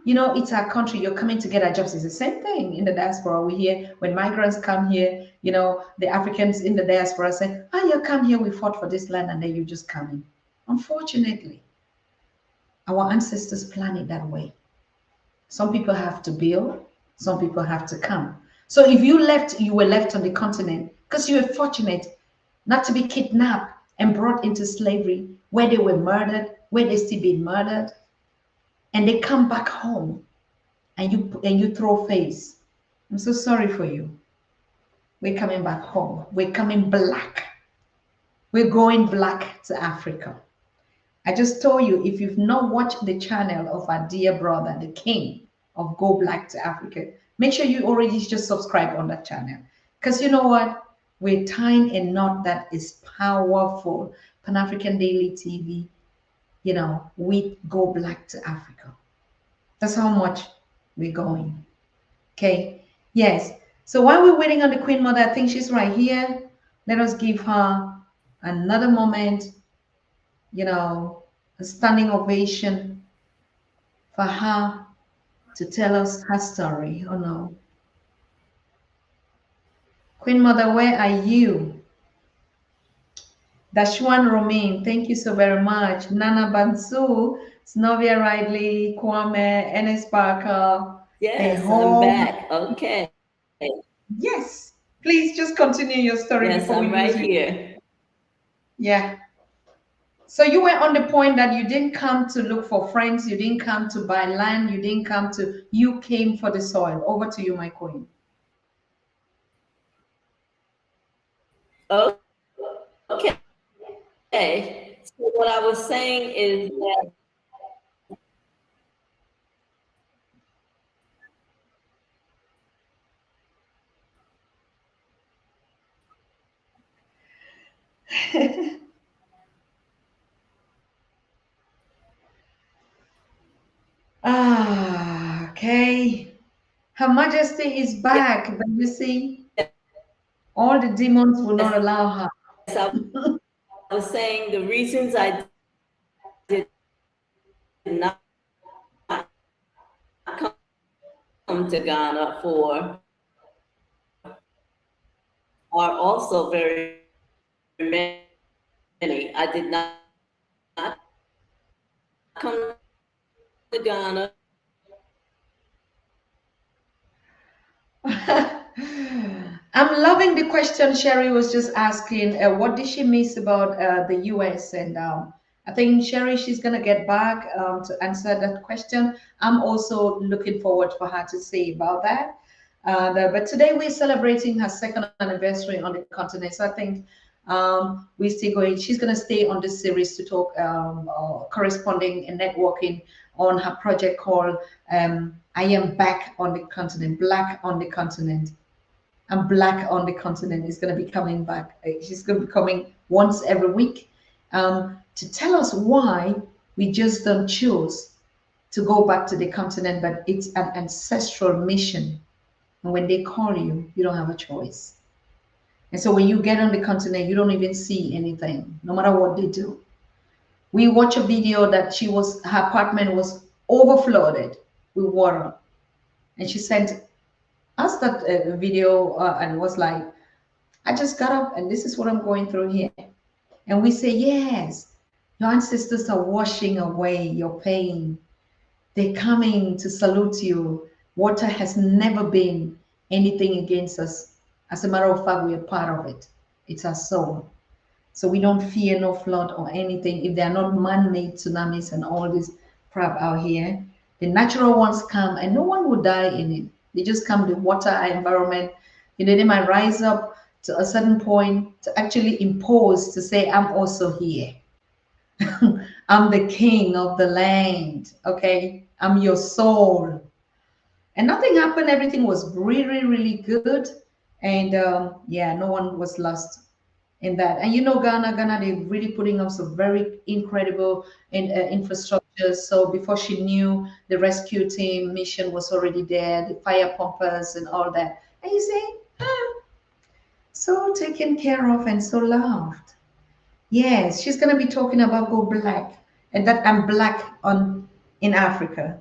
it's our country, you're coming to get our jobs. It's the same thing in the diaspora. We hear when migrants come here, the Africans in the diaspora say, you come here, we fought for this land, and then you just come in. Unfortunately, our ancestors planned it that way. Some people have to build, some people have to come. So if you were left on the continent because you were fortunate not to be kidnapped and brought into slavery, where they were murdered, where they still being murdered, and they come back home and you throw face. I'm so sorry for you. We're coming back home. We're coming black. We're going black to Africa. I just told you, if you've not watched the channel of our dear brother, the king of Go Black to Africa, make sure you already just subscribe on that channel. Because you know what? We're tying a knot that is powerful. Pan-African Daily TV, we go black to Africa. That's how much we're going. Okay. Yes. So while we're waiting on the Queen Mother, I think she's right here. Let us give her another moment, a standing ovation for her to tell us her story. Oh no. Queen Mother, where are you? Dashwan Romain, thank you so very much. Nana Bansu, Snovia Ridley, Kwame, Ennis Parker. Yes, I'm back. Okay. Yes. Please just continue your story before we I'm right here. Yeah. So you were on the point that you didn't come to look for friends, you didn't come to buy land, you came for the soil. Over to you, my queen. Okay. So what I was saying is that Okay. Her Majesty is back, but you see, all the demons will not allow her. Yes, I was saying the reasons I did not come to Ghana for are also very many. I did not come to Ghana. I'm loving the question Sherry was just asking. What did she miss about the US? And I think Sherry, she's going to get back to answer that question. I'm also looking forward for her to say about that. But today we're celebrating her second anniversary on the continent. So I think we're still going. She's going to stay on this series to talk corresponding and networking on her project called I Am Back on the Continent, Black on the Continent. And Black on the Continent is going to be coming back. She's going to be coming once every week to tell us why we just don't choose to go back to the continent, but it's an ancestral mission. And when they call you, you don't have a choice. And so when you get on the continent, you don't even see anything, no matter what they do. We watch a video that her apartment was overflowed with water. And she sent us that video and was like, I just got up and this is what I'm going through here. And we say, yes, your ancestors are washing away your pain. They're coming to salute you. Water has never been anything against us. As a matter of fact, we are part of it. It's our soul. So we don't fear no flood or anything. If they are not man-made tsunamis and all this crap out here, the natural ones come and no one will die in it. They just come, the water environment. They might rise up to a certain point to actually impose to say, I'm also here. I'm the king of the land. Okay. I'm your soul. And nothing happened. Everything was really, really good. And yeah, no one was lost in that. And Ghana, they're really putting up some very incredible infrastructure. So before she knew, the rescue team mission was already there, the fire pumpers and all that. And you say, so taken care of and so loved. Yes, she's gonna be talking about go black, and that I'm black on in Africa.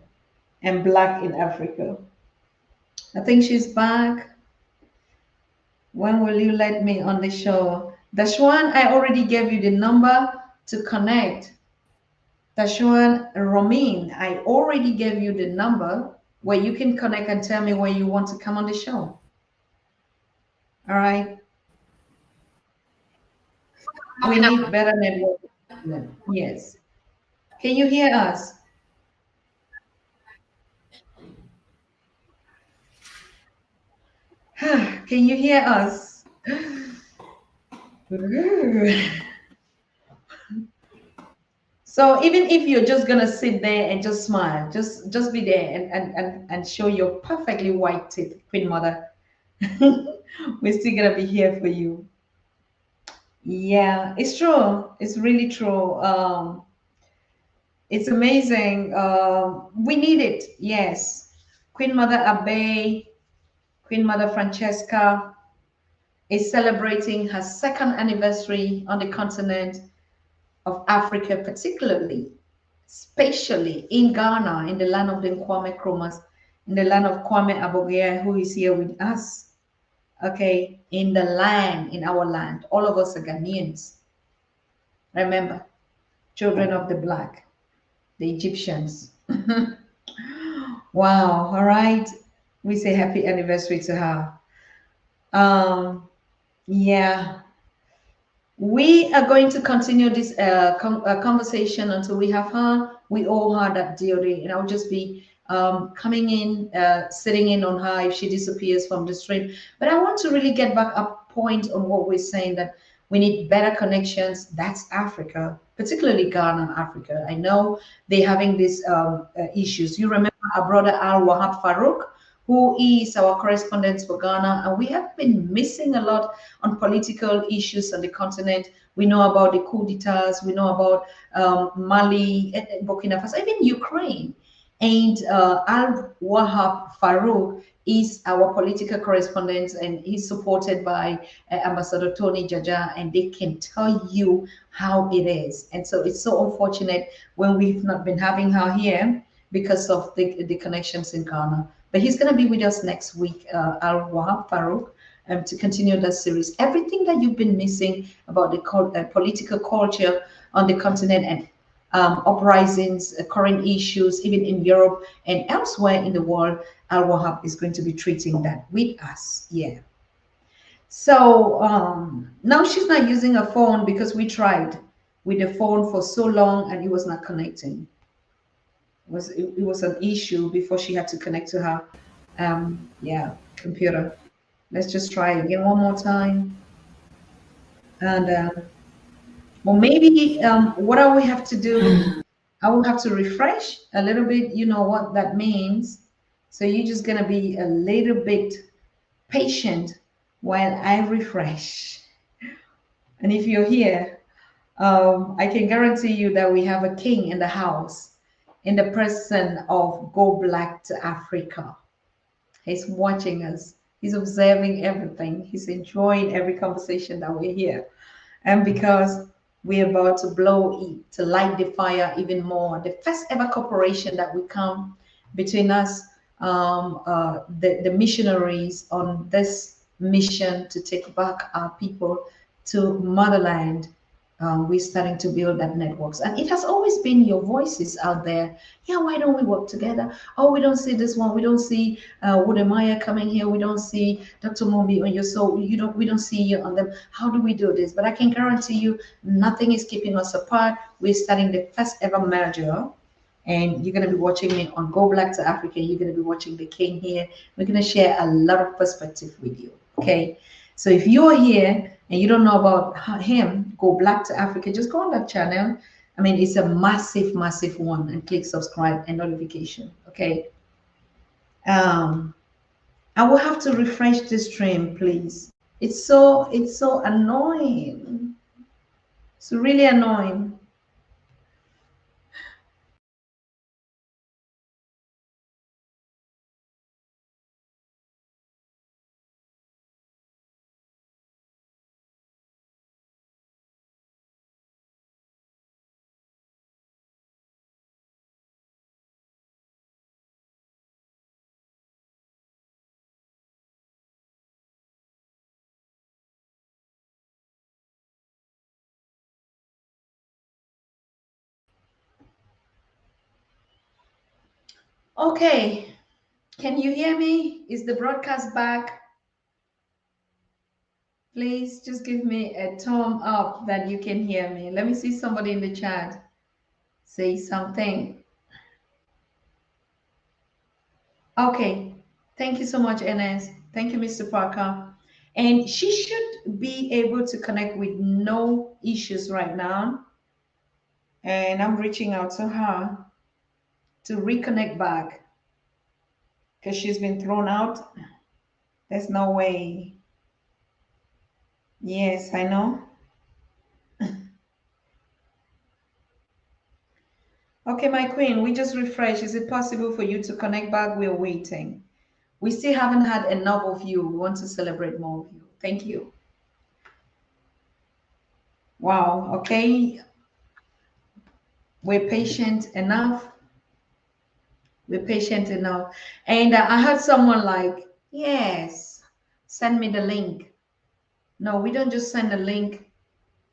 I'm black in Africa. I think she's back. When will you let me on the show? Dashwan, I already gave you the number to connect. Dashwan Romin, I already gave you the number where you can connect and tell me when you want to come on the show. All right. We need better network. Yes. Can you hear us? Can you hear us? So even if you're just gonna sit there and just smile, just be there and show your perfectly white teeth, Queen Mother. We're still gonna be here for you. Yeah, it's true. It's really true. It's amazing. We need it. Yes. Queen Mother Abbey, Queen Mother Francesca is celebrating her second anniversary on the continent of Africa, particularly, spatially in Ghana, in the land of the Kwame Nkrumahs, in the land of Kwame Abogea, who is here with us. Okay, in the land, in our land, all of us are Ghanaians. Remember, children of the black, the Egyptians. Wow, all right. We say happy anniversary to her. Yeah, we are going to continue this conversation until we have her. We owe her that dearly, and I'll just be coming in, sitting in on her if she disappears from the stream. But I want to really get back up point on what we're saying, that we need better connections. That's Africa, particularly Ghana and Africa. I know they're having these issues. You remember our brother Al Wahab Farouk, who is our correspondent for Ghana, and we have been missing a lot on political issues on the continent. We know about the coup d'etats, we know about Mali, Burkina Faso, even Ukraine. And Al Wahab Farouk is our political correspondent, and he's supported by Ambassador Tony Jaja, and they can tell you how it is. And so it's so unfortunate when we've not been having her here because of the connections in Ghana. But he's going to be with us next week, Al Wahab Farouk, to continue that series. Everything that you've been missing about the political culture on the continent and uprisings, current issues, even in Europe and elsewhere in the world, Al Wahab is going to be treating that with us. Yeah. So now she's not using a phone because we tried with the phone for so long and it was not connecting. It was an issue before she had to connect to her yeah, computer. Let's just try again one more time. And well, maybe what I will have to do, I will have to refresh a little bit. You know what that means. So you're just gonna be a little bit patient while I refresh. And if you're here, I can guarantee you that we have a king in the house, in the person of Go Black to Africa. He's watching us. He's observing everything. He's enjoying every conversation that we're here. And because we're about to blow it, to light the fire even more, the first ever cooperation that will come between us, the missionaries on this mission to take back our people to motherland, We're starting to build that networks, and it has always been your voices out there. Yeah, why don't we work together? Oh, we don't see this one. We don't see Wudemaya coming here. We don't see Dr. Mobi on your soul. You don't. We don't see you on them. How do we do this? But I can guarantee you, nothing is keeping us apart. We're starting the first ever merger, and you're going to be watching me on Go Black to Africa. You're going to be watching the King here. We're going to share a lot of perspective with you. Okay. So if you're here and you don't know about him, Go Black to Africa, just go on that channel. I mean, it's a massive, massive one, and click subscribe and notification. Okay. Um, I will have to refresh this stream, please. It's so annoying. It's really annoying. Okay. Can you hear me? Is the broadcast back? Please just give me a thumb up that you can hear me. Let me see somebody in the chat say something. Okay. Thank you so much, NS. Thank you, Mr. Parker. And she should be able to connect with no issues right now. And I'm reaching out to her to reconnect back because she's been thrown out. There's no way. Yes, I know. Okay, my queen, we just refreshed. Is it possible for you to connect back? We're waiting. We still haven't had enough of you. We want to celebrate more of you. Thank you. Wow. Okay. We're patient enough. We're patient enough. And I heard someone like, yes, send me the link. No, we don't just send a link.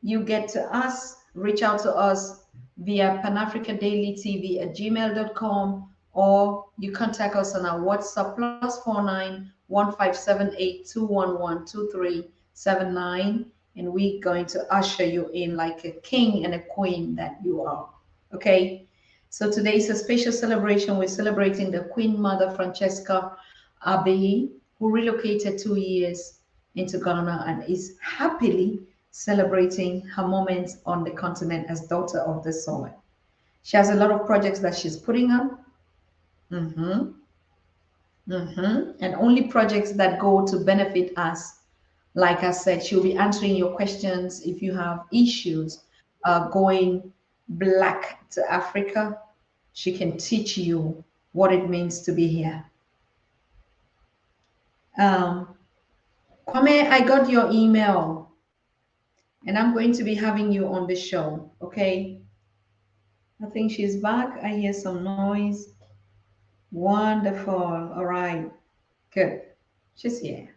You get to us, reach out to us via Pan-African Daily TV at gmail.com, or you contact us on our WhatsApp +49 15782112379, and we're going to usher you in like a king and a queen that you are. Okay. So today is a special celebration. We're celebrating the Queen Mother Francesca Abbey, who relocated 2 years into Ghana and is happily celebrating her moments on the continent as daughter of the soil. She has a lot of projects that she's putting on. hmm And only projects that go to benefit us. Like I said, she'll be answering your questions if you have issues going black to Africa. She can teach you what it means to be here. Um, Kwame, I got your email and I'm going to be having you on the show. Okay. I think she's back. I hear some noise. Wonderful. All right. Good. She's here.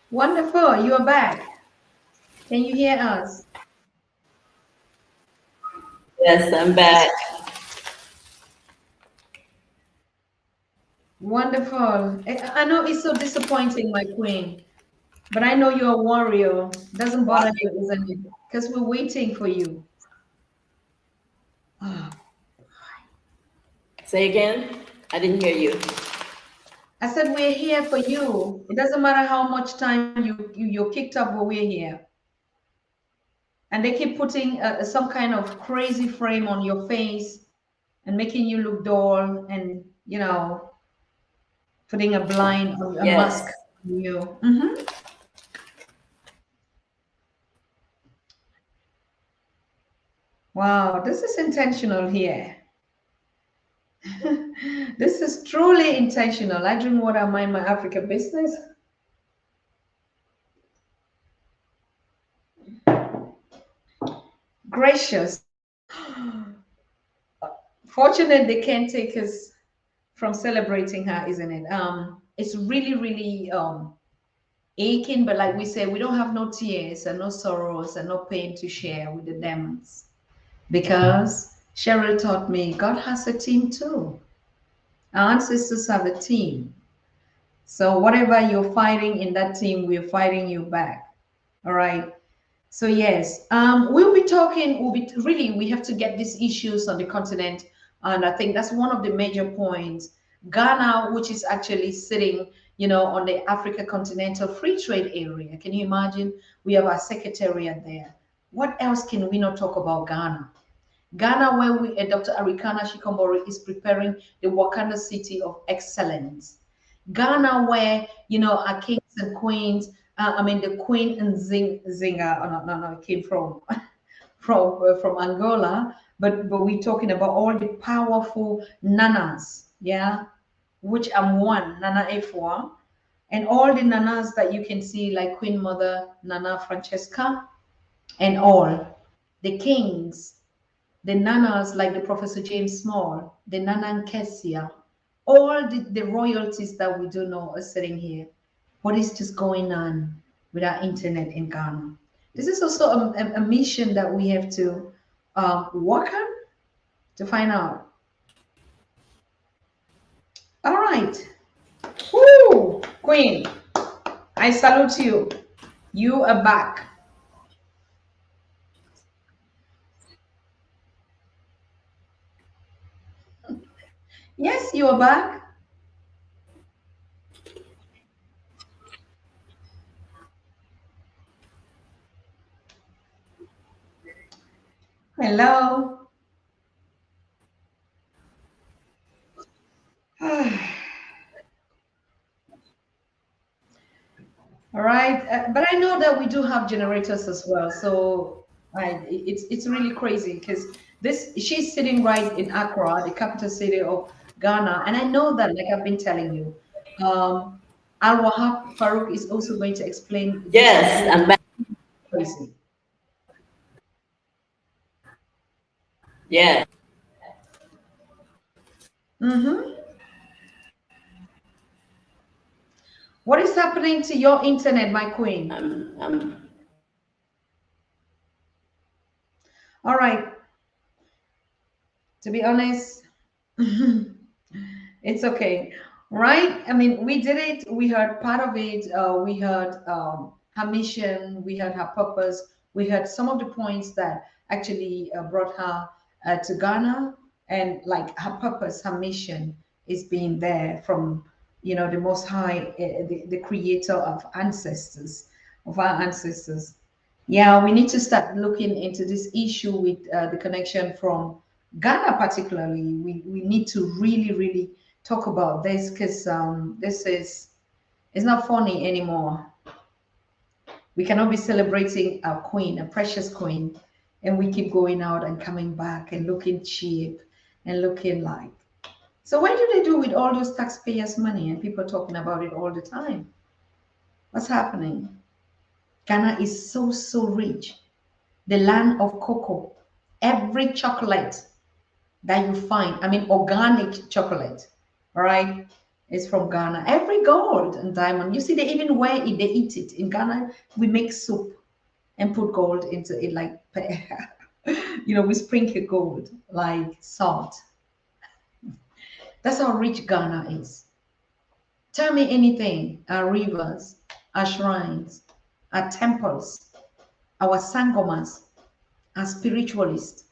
Wonderful. You are back. Can you hear us? Yes, I'm back. Wonderful. I know it's so disappointing, my queen, but I know you're a warrior. Doesn't bother you, isn't it? Because we're waiting for you. Ah, Say again? I didn't hear you. I said we're here for you. It doesn't matter how much time you're kicked up, but we're here. And they keep putting some kind of crazy frame on your face and making you look dull, and putting a blind or a mask Yes. on you. Wow, this is intentional here. This is truly intentional. I drink water, mind my Africa business. Gracious. Fortunate they can't take us from celebrating her, isn't it? It's really, really aching, but like we said, we don't have no tears and no sorrows and no pain to share with the demons because Cheryl taught me God has a team too. Our ancestors have a team. So whatever you're fighting in that team, we're fighting you back. All right. So yes, we'll be talking. We'll be really. We have to get these issues on the continent, and I think that's one of the major points. Ghana, which is actually sitting, on the Africa Continental Free Trade Area. Can you imagine? We have our secretariat there. What else can we not talk about Ghana? Ghana, where Dr. Arikana Shikombori is preparing the Wakanda City of Excellence. Ghana, where our kings and queens. I mean, the Queen and Zinga. Oh, no, it came from from Angola. But we're talking about all the powerful nanas, yeah, which I'm one, Nana F1, and all the nanas that you can see, like Queen Mother Nana Francesca, and all the kings, the nanas like the Professor James Small, the Nana Nkesia, all the royalties that we do know are sitting here. What is just going on with our internet in Ghana? This is also a mission that we have to work on to find out. All right. Woo! Queen, I salute you. You are back. Yes, you are back. Hello. All right, but I know that we do have generators as well. So it's really crazy because this she's sitting right in Accra, the capital city of Ghana, and I know that, like I've been telling you, Al Wahab Farouk is also going to explain this in Yes, great I'm back. crazy. Yes, Mm-hmm. What is happening to your internet, my queen? I'm All right, to be honest, it's okay, right? I mean, we did it. We heard part of it. We heard her mission. We heard her purpose. We heard some of the points that actually brought her to Ghana, and like her purpose, her mission is being there from the Most High, the Creator of our ancestors. Yeah, we need to start looking into this issue with the connection from Ghana, particularly. We need to really, really talk about this because this is it's not funny anymore. We cannot be celebrating our queen, a precious queen, and we keep going out and coming back and looking cheap and looking like. So what do they do with all those taxpayers' money and people talking about it all the time? What's happening? Ghana is so, so rich, the land of cocoa. Every chocolate that you find, I mean, organic chocolate, all right, is from Ghana. Every gold and diamond, you see, they even wear it, they eat it. In Ghana, we make soup and put gold into it, like, we sprinkle gold like salt. That's how rich Ghana is. Tell me anything. Our rivers, our shrines, our temples, our sangomas, our spiritualists,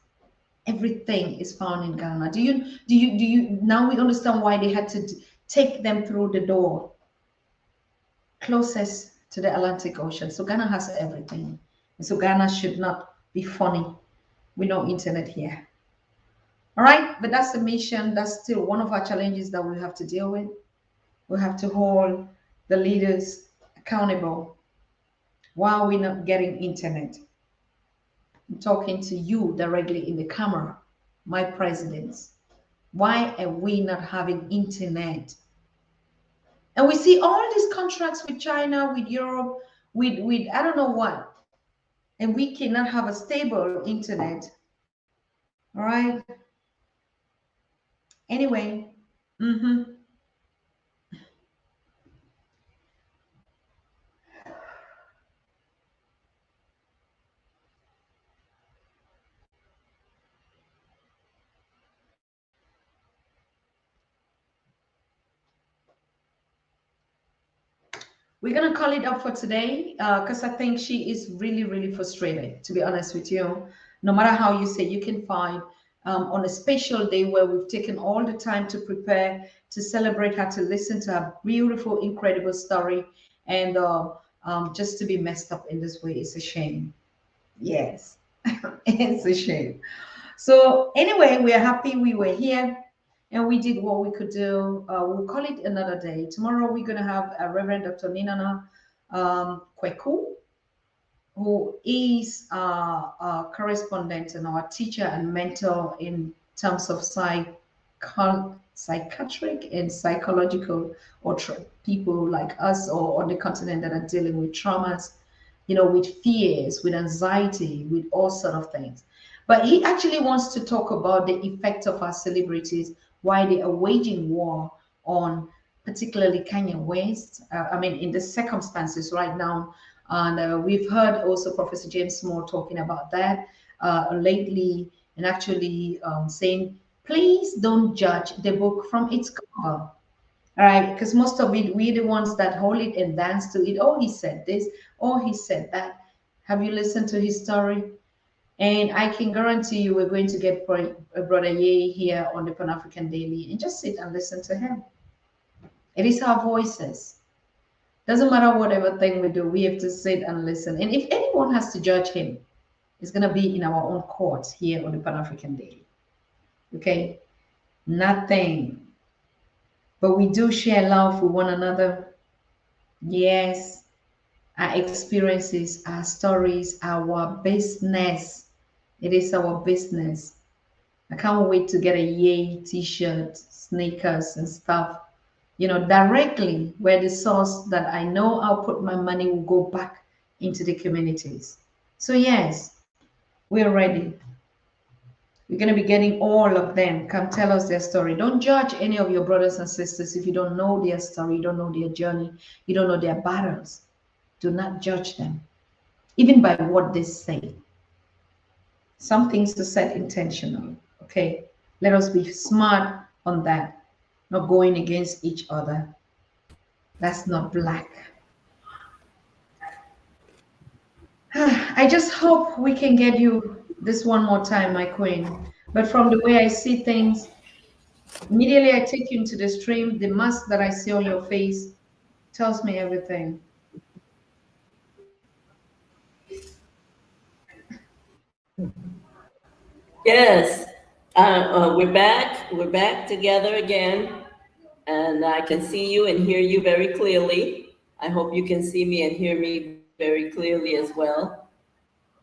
everything is found in Ghana. Do you now we understand why they had to take them through the door closest to the Atlantic Ocean. So Ghana has everything. And so Ghana should not be funny with no internet here. All right, but that's the mission. That's still one of our challenges that we have to deal with. We have to hold the leaders accountable. Why are we not getting internet? I'm talking to you directly in the camera, my presidents. Why are we not having internet? And we see all these contracts with China, with Europe, with I don't know what, and we cannot have a stable internet. All right. Anyway, hmm we're gonna call it up for today because I think she is really, really frustrated. To be honest with you, no matter how you say, you can find on a special day where we've taken all the time to prepare, to celebrate her, to listen to her beautiful, incredible story, and just to be messed up in this way is a shame. Yes, it's a shame. So anyway, we are happy we were here and we did what we could do. We'll call it another day. Tomorrow we're going to have Reverend Dr. Ninana Kweku, who is a correspondent and our teacher and mentor in terms of psychiatric and psychological, or people like us or on the continent that are dealing with traumas, with fears, with anxiety, with all sort of things. But he actually wants to talk about the effect of our celebrities, why they are waging war on particularly Kanye West. I mean, in the circumstances right now. And we've heard also Professor James Moore talking about that lately, and actually saying, please don't judge the book from its cover. All right, because most of it, we're the ones that hold it and dance to it. Oh, he said this. Oh, he said that. Have you listened to his story? And I can guarantee you, we're going to get Brother Ye here on the Pan African Daily and just sit and listen to him. It is our voices. Doesn't matter whatever thing we do, we have to sit and listen. And if anyone has to judge him, it's going to be in our own court here on the Pan African Daily. Okay? Nothing. But we do share love with one another. Yes, our experiences, our stories, our business. It is our business. I can't wait to get a Yay t-shirt, sneakers, and stuff. Directly where the source that I know I'll put my money will go back into the communities. So, yes, we're ready. We're going to be getting all of them. Come tell us their story. Don't judge any of your brothers and sisters if you don't know their story, you don't know their journey, you don't know their battles. Do not judge them, even by what they say. Some things are said intentionally. Okay, let us be smart on that, not going against each other. That's not black. I just hope we can get you this one more time, my queen. But from the way I see things, immediately I take you into the stream, the mask that I see on your face tells me everything. Yes, we're back. We're back together again, and I can see you and hear you very clearly. I hope you can see me and hear me very clearly as well.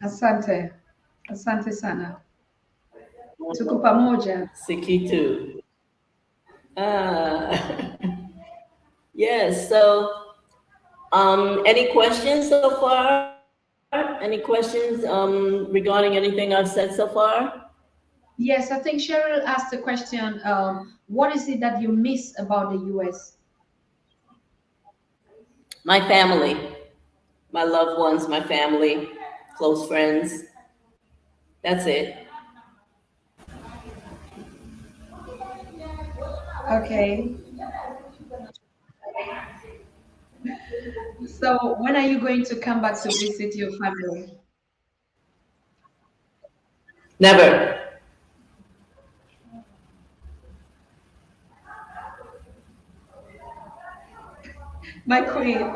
Asante. Asante sana. Tuko pamoja. Sikitu. Ah, yes. So, any questions so far? Any questions regarding anything I've said so far? Yes, I think Cheryl asked the question, what is it that you miss about the US? My family, my loved ones, my family, close friends. That's it. Okay. So when are you going to come back to visit your family? Never. My queen.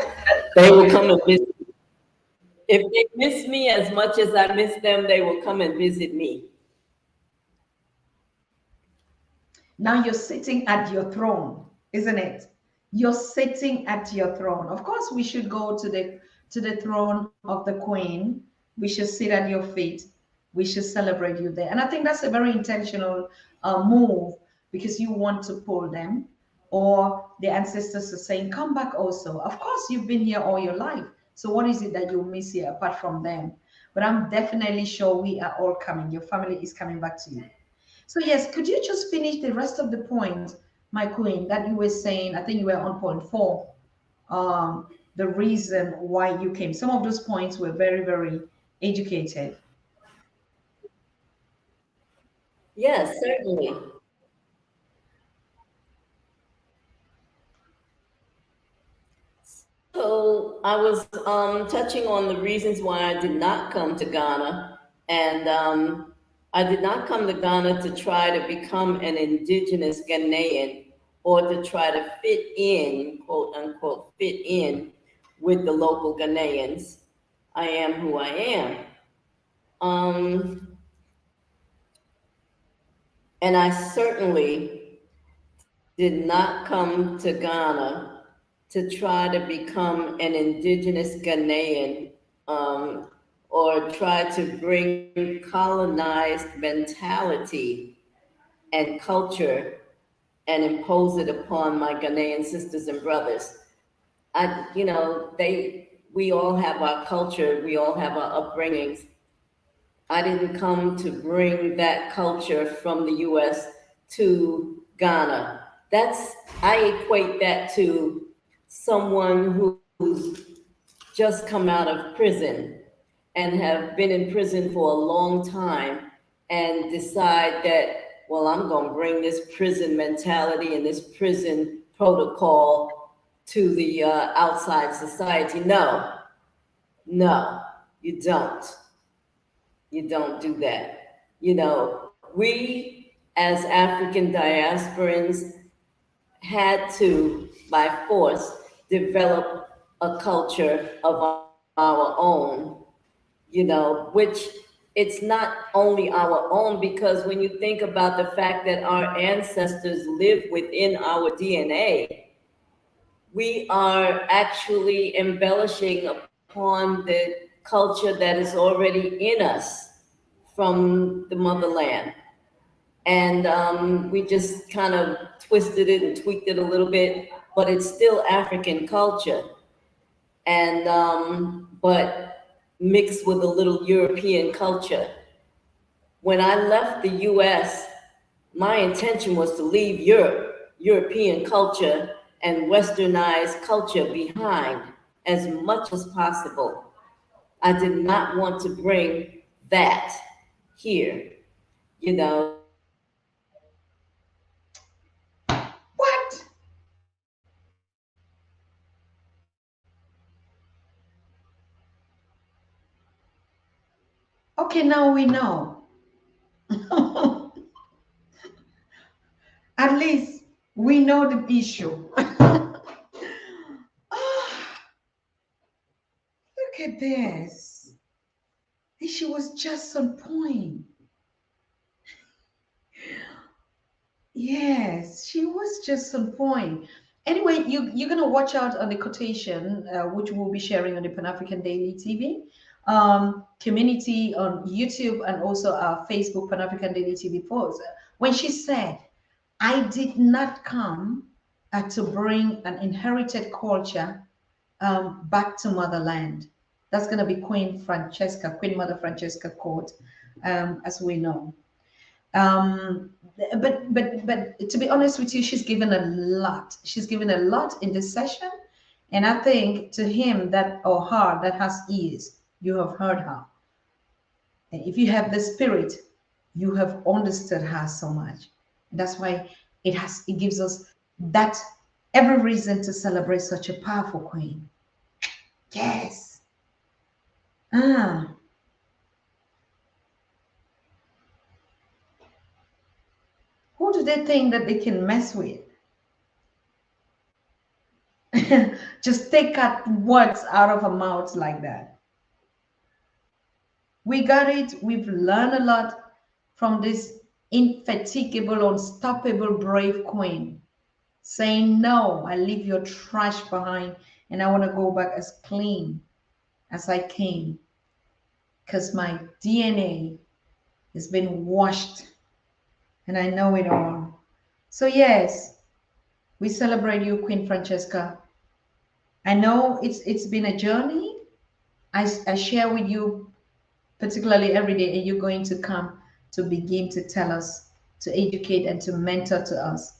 They will come and visit. If they miss me as much as I miss them, they will come and visit me. Now you're sitting at your throne, isn't it? You're sitting at your throne. Of course, we should go to the throne of the queen. We should sit at your feet. We should celebrate you there. And I think that's a very intentional move because you want to pull them, or the ancestors are saying, come back also. Of course, you've been here all your life. So what is it that you miss here apart from them? But I'm definitely sure we are all coming. Your family is coming back to you. So yes, could you just finish the rest of the point, my queen, that you were saying? I think you were on point four. The reason why you came. Some of those points were very, very educated. Yes, certainly. So I was touching on the reasons why I did not come to Ghana, and I did not come to Ghana to try to become an indigenous Ghanaian or to try to fit in, quote unquote, fit in with the local Ghanaians. I am who I am. Um, and I certainly did not come to Ghana to try to become an indigenous Ghanaian, um, or try to bring colonized mentality and culture and impose it upon my Ghanaian sisters and brothers. We all have our culture, we all have our upbringings. I didn't come to bring that culture from the US to Ghana. I equate that to someone who's just come out of prison and have been in prison for a long time and decide that, well, I'm going to bring this prison mentality and this prison protocol to the outside society. No, no, you don't. You don't do that. We as African diasporans had to, by force, develop a culture of our own, which it's not only our own, because when you think about the fact that our ancestors live within our DNA, we are actually embellishing upon the culture that is already in us from the motherland. And we just kind of twisted it and tweaked it a little bit, but it's still African culture. And but mixed with a little European culture. When I left the US, my intention was to leave European culture and westernized culture behind as much as possible. I did not want to bring that here. What? Okay, now we know. At least we know the issue. Ah, look at this. She was just on point. Yes, she was just on point. Anyway, you're gonna watch out on the quotation, which we'll be sharing on the Pan African Daily TV community on YouTube and also our Facebook Pan African Daily TV post. When she said, "I did not come to bring an inherited culture back to motherland." That's gonna be Queen Mother Francesca quote, as we know. um but to be honest with you, she's given a lot. She's given a lot in this session, and I think to him that or her that has ears, you have heard her. And if you have the spirit, you have understood her so much. And that's why it gives us that every reason to celebrate such a powerful queen. Yes. Ah, who do they think that they can mess with? Just take out words out of her mouth like that. We got it. We've learned a lot from this infatigable, unstoppable, brave queen saying, "No, I leave your trash behind and I want to go back as clean as I came because my DNA has been washed and I know it all." So, yes, we celebrate you, Queen Francesca. I know it's been a journey. I share with you particularly every day, and you're going to come to begin to tell us. to educate and to mentor to us.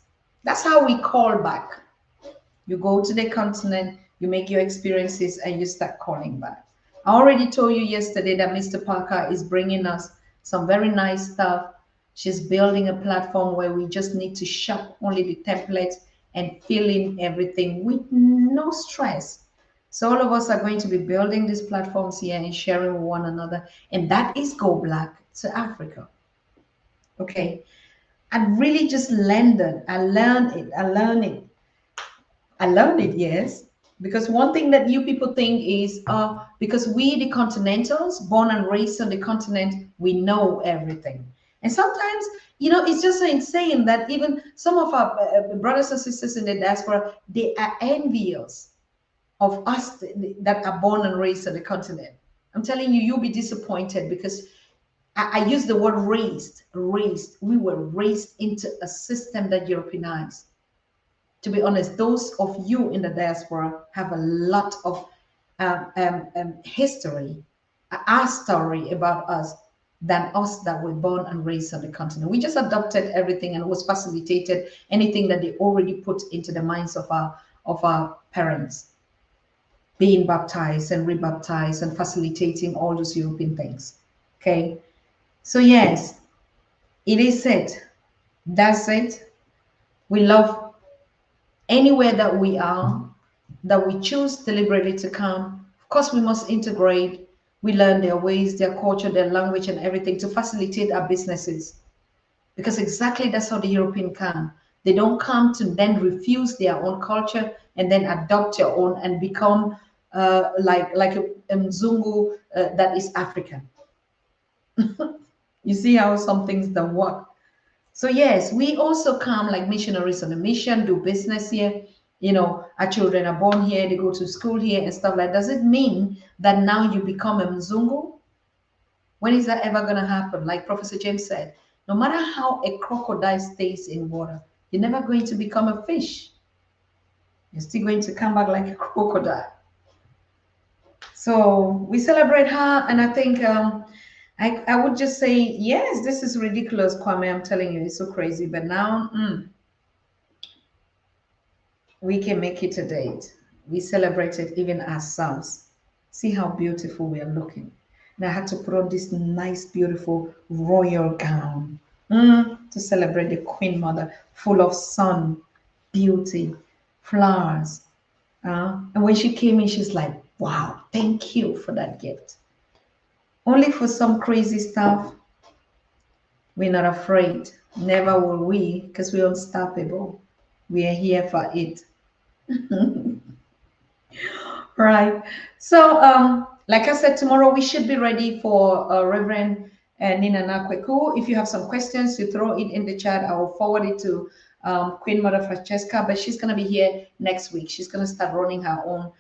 That's how we call back. You go to the continent, you make your experiences, and you start calling back. I already told you yesterday that Mr. Parker is bringing us some very nice stuff. She's building a platform where we just need to shop only the templates and fill in everything with no stress. So all of us are going to be building these platforms here and sharing with one another. And that is Go Black to Africa. Okay. I really just learned it. I learned it. I learned it, yes. Because one thing that you people think is, because we, the continentals, born and raised on the continent, we know everything. And sometimes, it's just so insane that even some of our brothers and sisters in the diaspora, they are envious of us that are born and raised on the continent. I'm telling you, you'll be disappointed because I use the word raised. Raised. We were raised into a system that Europeanized. To be honest, those of you in the diaspora have a lot of history, our story about us, than us that were born and raised on the continent. We just adopted everything and was facilitated anything that they already put into the minds of our parents, being baptized and rebaptized and facilitating all those European things. Okay, so yes, it is it. That's it. We love anywhere that we are, that we choose deliberately to come. Of course, we must integrate. We learn their ways, their culture, their language, and everything to facilitate our businesses. Because exactly that's how the European come. They don't come to then refuse their own culture and then adopt your own and become like a Mzungu that is African. You see how some things don't work. So yes, we also come like missionaries on a mission, do business here. Our children are born here, they go to school here and stuff like that. Does it mean that now you become a Mzungu? When is that ever going to happen? Like Professor James said, no matter how a crocodile stays in water, you're never going to become a fish. You're still going to come back like a crocodile. So we celebrate her, and I think I would just say, yes, this is ridiculous, Kwame. I'm telling you, it's so crazy. But now we can make it a date. We celebrate it even ourselves. See how beautiful we are looking. And I had to put on this nice, beautiful royal gown to celebrate the Queen Mother, full of sun, beauty, flowers. And when she came in, she's like, wow, thank you for that gift. Only for some crazy stuff, we're not afraid. Never will we, because we're unstoppable. We are here for it. Right. So, like I said, tomorrow we should be ready for Reverend Nina Nakweku. If you have some questions, you throw it in the chat. I will forward it to Queen Mother Francesca, but she's going to be here next week. She's going to start running her own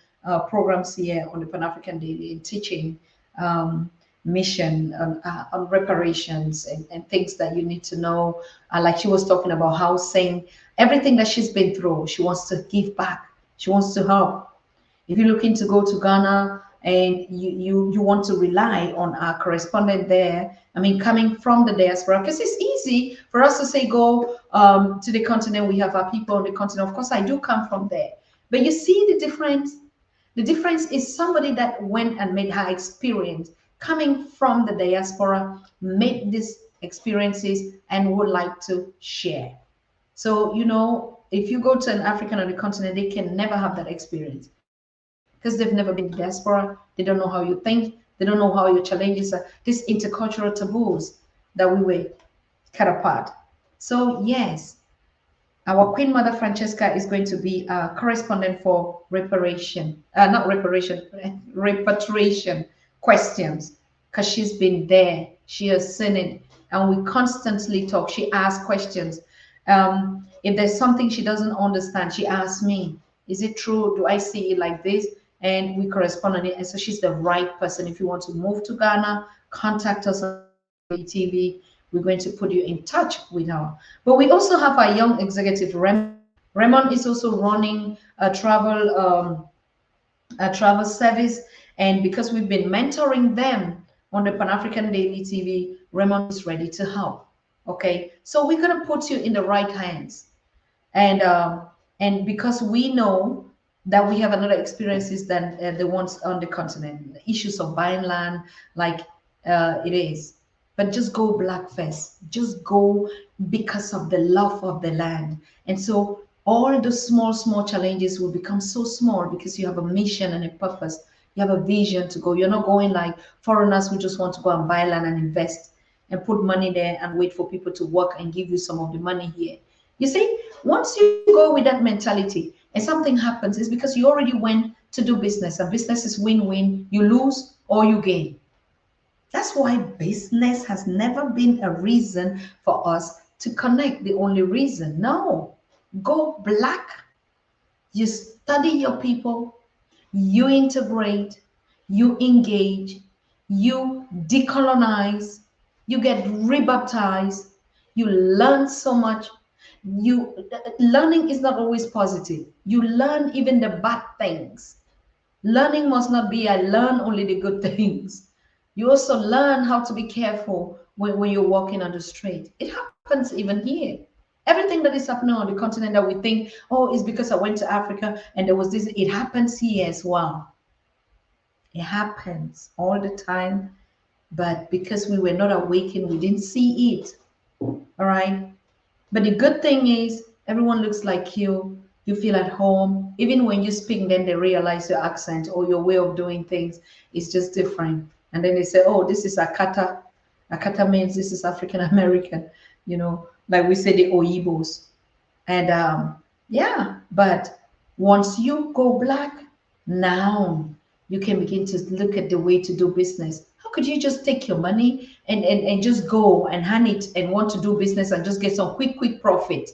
programs here on the Pan-African Daily and teaching mission on reparations and things that you need to know. Like she was talking about housing, everything that she's been through, she wants to give back. She wants to help. If you're looking to go to Ghana and you want to rely on our correspondent there, I mean, coming from the diaspora, because it's easy for us to say, go to the continent. We have our people on the continent. Of course, I do come from there. But you see the difference? The difference is somebody that went and made her experience coming from the diaspora, made these experiences and would like to share. So, if you go to an African on the continent, they can never have that experience because they've never been in diaspora. They don't know how you think. They don't know how your challenges are. These intercultural taboos that we were cut apart. So yes, our Queen Mother Francesca is going to be a correspondent for repatriation questions, because she's been there. She has seen it, and we constantly talk. She asks questions. If there's something she doesn't understand, she asks me, is it true? Do I see it like this? And we correspond on it. And so she's the right person. If you want to move to Ghana, contact us on TV. We're going to put you in touch with her. But we also have our young executive, Raymond. Raymond is also running a travel service. And because we've been mentoring them on the Pan-African Daily TV, Raymond is ready to help. Okay, so we're gonna put you in the right hands, and and because we know that we have another experiences than the ones on the continent, issues of buying land, like it is. But just go black first. Just go because of the love of the land, and so all the small challenges will become so small because you have a mission and a purpose. You have a vision to go. You're not going like foreigners who just want to go and buy land and invest and put money there and wait for people to work and give you some of the money here. You see, once you go with that mentality and something happens, it's because you already went to do business, and business is win-win. You lose or you gain. That's why business has never been a reason for us to connect. The only reason. No, go black. You study your people, you integrate, you engage, you decolonize, you get rebaptized, you learn so much. You learning is not always positive. You learn even the bad things. Learning must not be I learn only the good things. You also learn how to be careful when you're walking on the street. It happens even here. Everything that is happening on the continent that we think, oh, is because I went to Africa and there was this, it happens here as well. It happens all the time. But because we were not awakened, we didn't see it. All right. But the good thing is, everyone looks like you. You feel at home. Even when you speak, then they realize your accent or your way of doing things is just different. And then they say, oh, this is Akata. Akata means this is African American, like we say the Oyibos. And yeah, but once you go black, now you can begin to look at the way to do business. How could you just take your money and just go and hand it and want to do business and just get some quick profit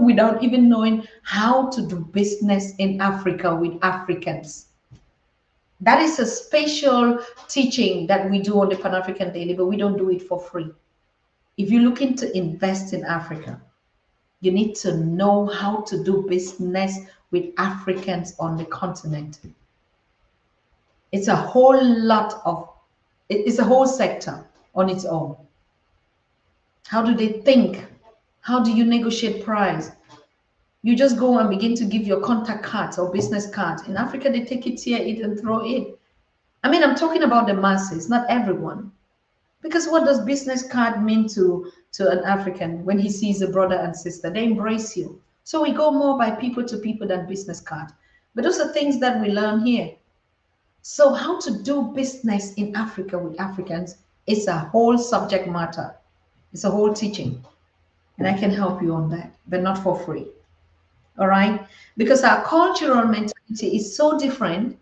without even knowing how to do business in Africa with Africans? That is a special teaching that we do on the Pan-African Daily, but we don't do it for free. If you're looking to invest in Africa, you need to know how to do business with Africans on the continent. It's a whole lot of, it's a whole sector on its own. How do they think? How do you negotiate price? You just go and begin to give your contact cards or business cards. In Africa, they take it, tear it, and throw it. I mean, I'm talking about the masses, not everyone. Because what does business card mean to an African when he sees a brother and sister? They embrace you. So we go more by people to people than business card. But those are things that we learn here. So how to do business in Africa with Africans is a whole subject matter. It's a whole teaching. And I can help you on that, but not for free. All right? Because our cultural mentality is so different.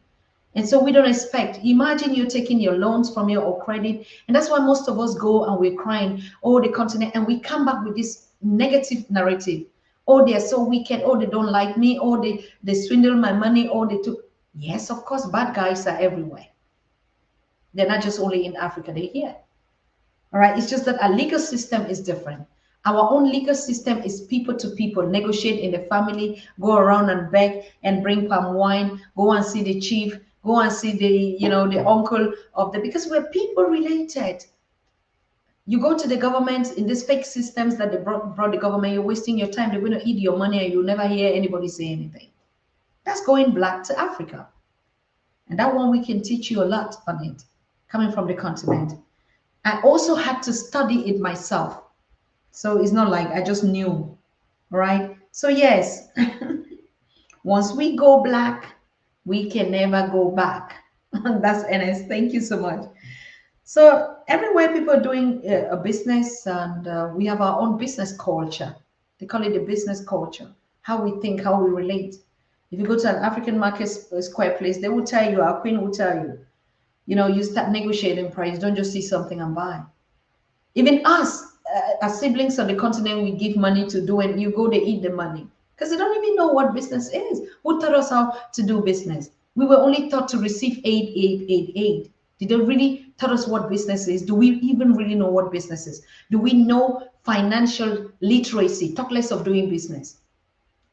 And so we don't expect. Imagine you're taking your loans from your or credit. And that's why most of us go and we're crying, oh, the continent. And we come back with this negative narrative. Oh, they're so wicked. Oh, they don't like me. Oh, they swindle my money. Oh, they took. Yes, of course, bad guys are everywhere. They're not just only in Africa, they're here. All right. It's just that our legal system is different. Our own legal system is people to people, negotiate in the family, go around and beg and bring palm wine, go and see the chief, go and see the uncle of the, because we're people related. You go to the government in these fake systems that they brought the government, you're wasting your time. They're going to eat your money and you'll never hear anybody say anything. That's going black to Africa. And that one, we can teach you a lot on it, coming from the continent. I also had to study it myself. So it's not like I just knew, right? So yes, once we go black, we can never go back. That's NS. Thank you so much. So everywhere people are doing a business, and we have our own business culture. They call it the business culture. How we think, how we relate. If you go to an African market square place, they will tell you, our queen will tell you, you start negotiating price. Don't just see something and buy. Even us, as siblings on the continent, we give money to do, and you go, they eat the money because they don't even know what business is. Who taught us how to do business? We were only taught to receive aid. Did they really taught us what business is? Do we even really know what business is? Do we know financial literacy? Talk less of doing business.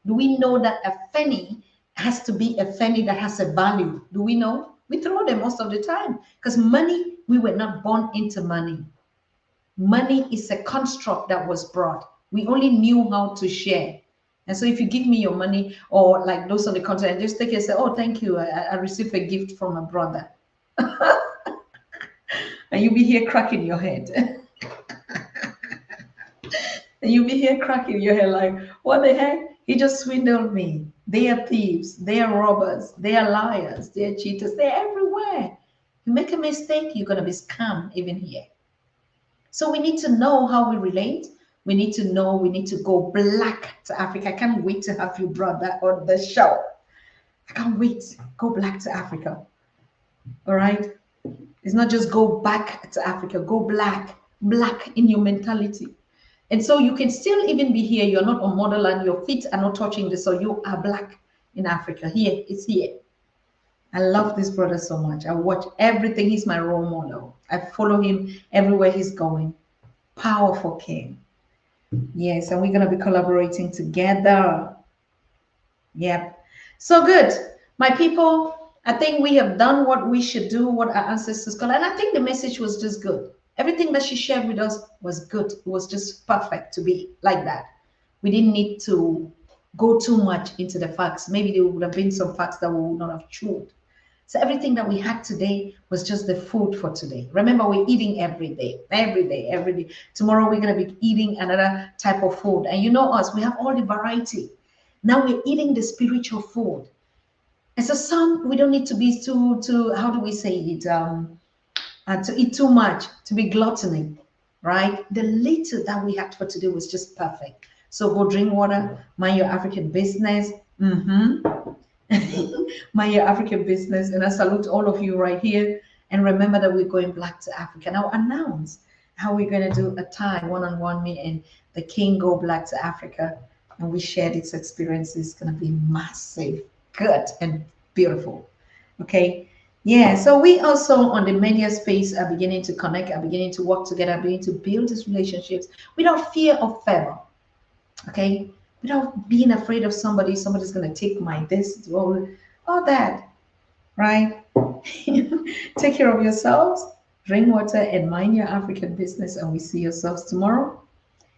Do we know that a penny has to be a penny that has a value? Do we know? We throw them most of the time because money, we were not born into money. Money is a construct that was brought. We only knew how to share. And so if you give me your money, or like those on the continent, just take it and say, oh, thank you. I received a gift from a brother. And you'll be here cracking your head. And you'll be here cracking your head like, what the heck? He just swindled me. They are thieves. They are robbers. They are liars. They are cheaters. They're everywhere. You make a mistake, you're going to be scammed even here. So we need to know how we relate. We need to know, we need to go black to Africa. I can't wait to have you, brother, on the show. I can't wait. Go black to Africa. All right? It's not just go back to Africa. Go black in your mentality. And so you can still even be here. You're not on motherland. Your feet are not touching the soil. You are black in Africa. Here, it's here. I love this brother so much. I watch everything. He's my role model. I follow him everywhere he's going. Powerful king. Yes, and we're going to be collaborating together. Yep. So good. My people, I think we have done what we should do, what our ancestors call. And I think the message was just good. Everything that she shared with us was good. It was just perfect to be like that. We didn't need to go too much into the facts. Maybe there would have been some facts that we would not have chewed. So everything that we had today was just the food for today. Remember, we're eating every day. Tomorrow we're going to be eating another type of food. And you know us, we have all the variety. Now we're eating the spiritual food. And so some, we don't need to be too how do we say it? To eat too much, to be gluttony, right? The little that we had for today was just perfect. So go drink water, mind your African business. Mind your African business. And I salute all of you right here. And remember that we're going black to Africa. Now announce how we're going to do a time one-on-one me and the king go black to Africa. And we share this experience. It's going to be massive, good, and beautiful. Okay. Yeah, so we also on the media space are beginning to connect, are beginning to work together, are beginning to build these relationships without fear of favor. Okay, without being afraid of somebody's going to take my this, all that, right? Take care of yourselves, drink water, and mind your African business. And we see yourselves tomorrow,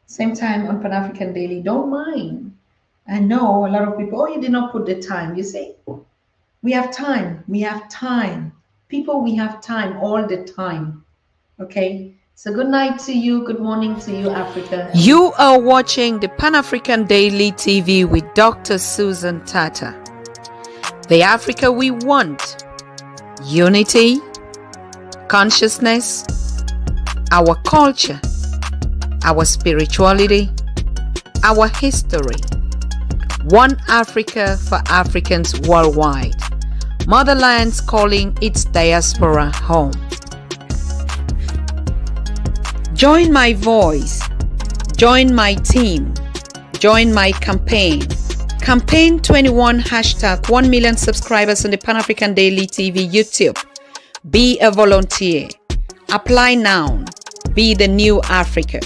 same time on Pan-African Daily. Don't mind. I know a lot of people, oh, you did not put the time. You see? We have time. We have time. People, we have time all the time. Okay? So good night to you. Good morning to you, Africa. You are watching the Pan-African Daily TV with Dr. Susan Tatah. The Africa we want. Unity, consciousness, our culture, our spirituality, our history. One Africa for Africans worldwide. Motherland's calling its diaspora home. Join my voice. Join my team. Join my campaign. Campaign 21 hashtag 1 million subscribers on the Pan-African Daily TV YouTube. Be a volunteer. Apply now. Be the new Africa.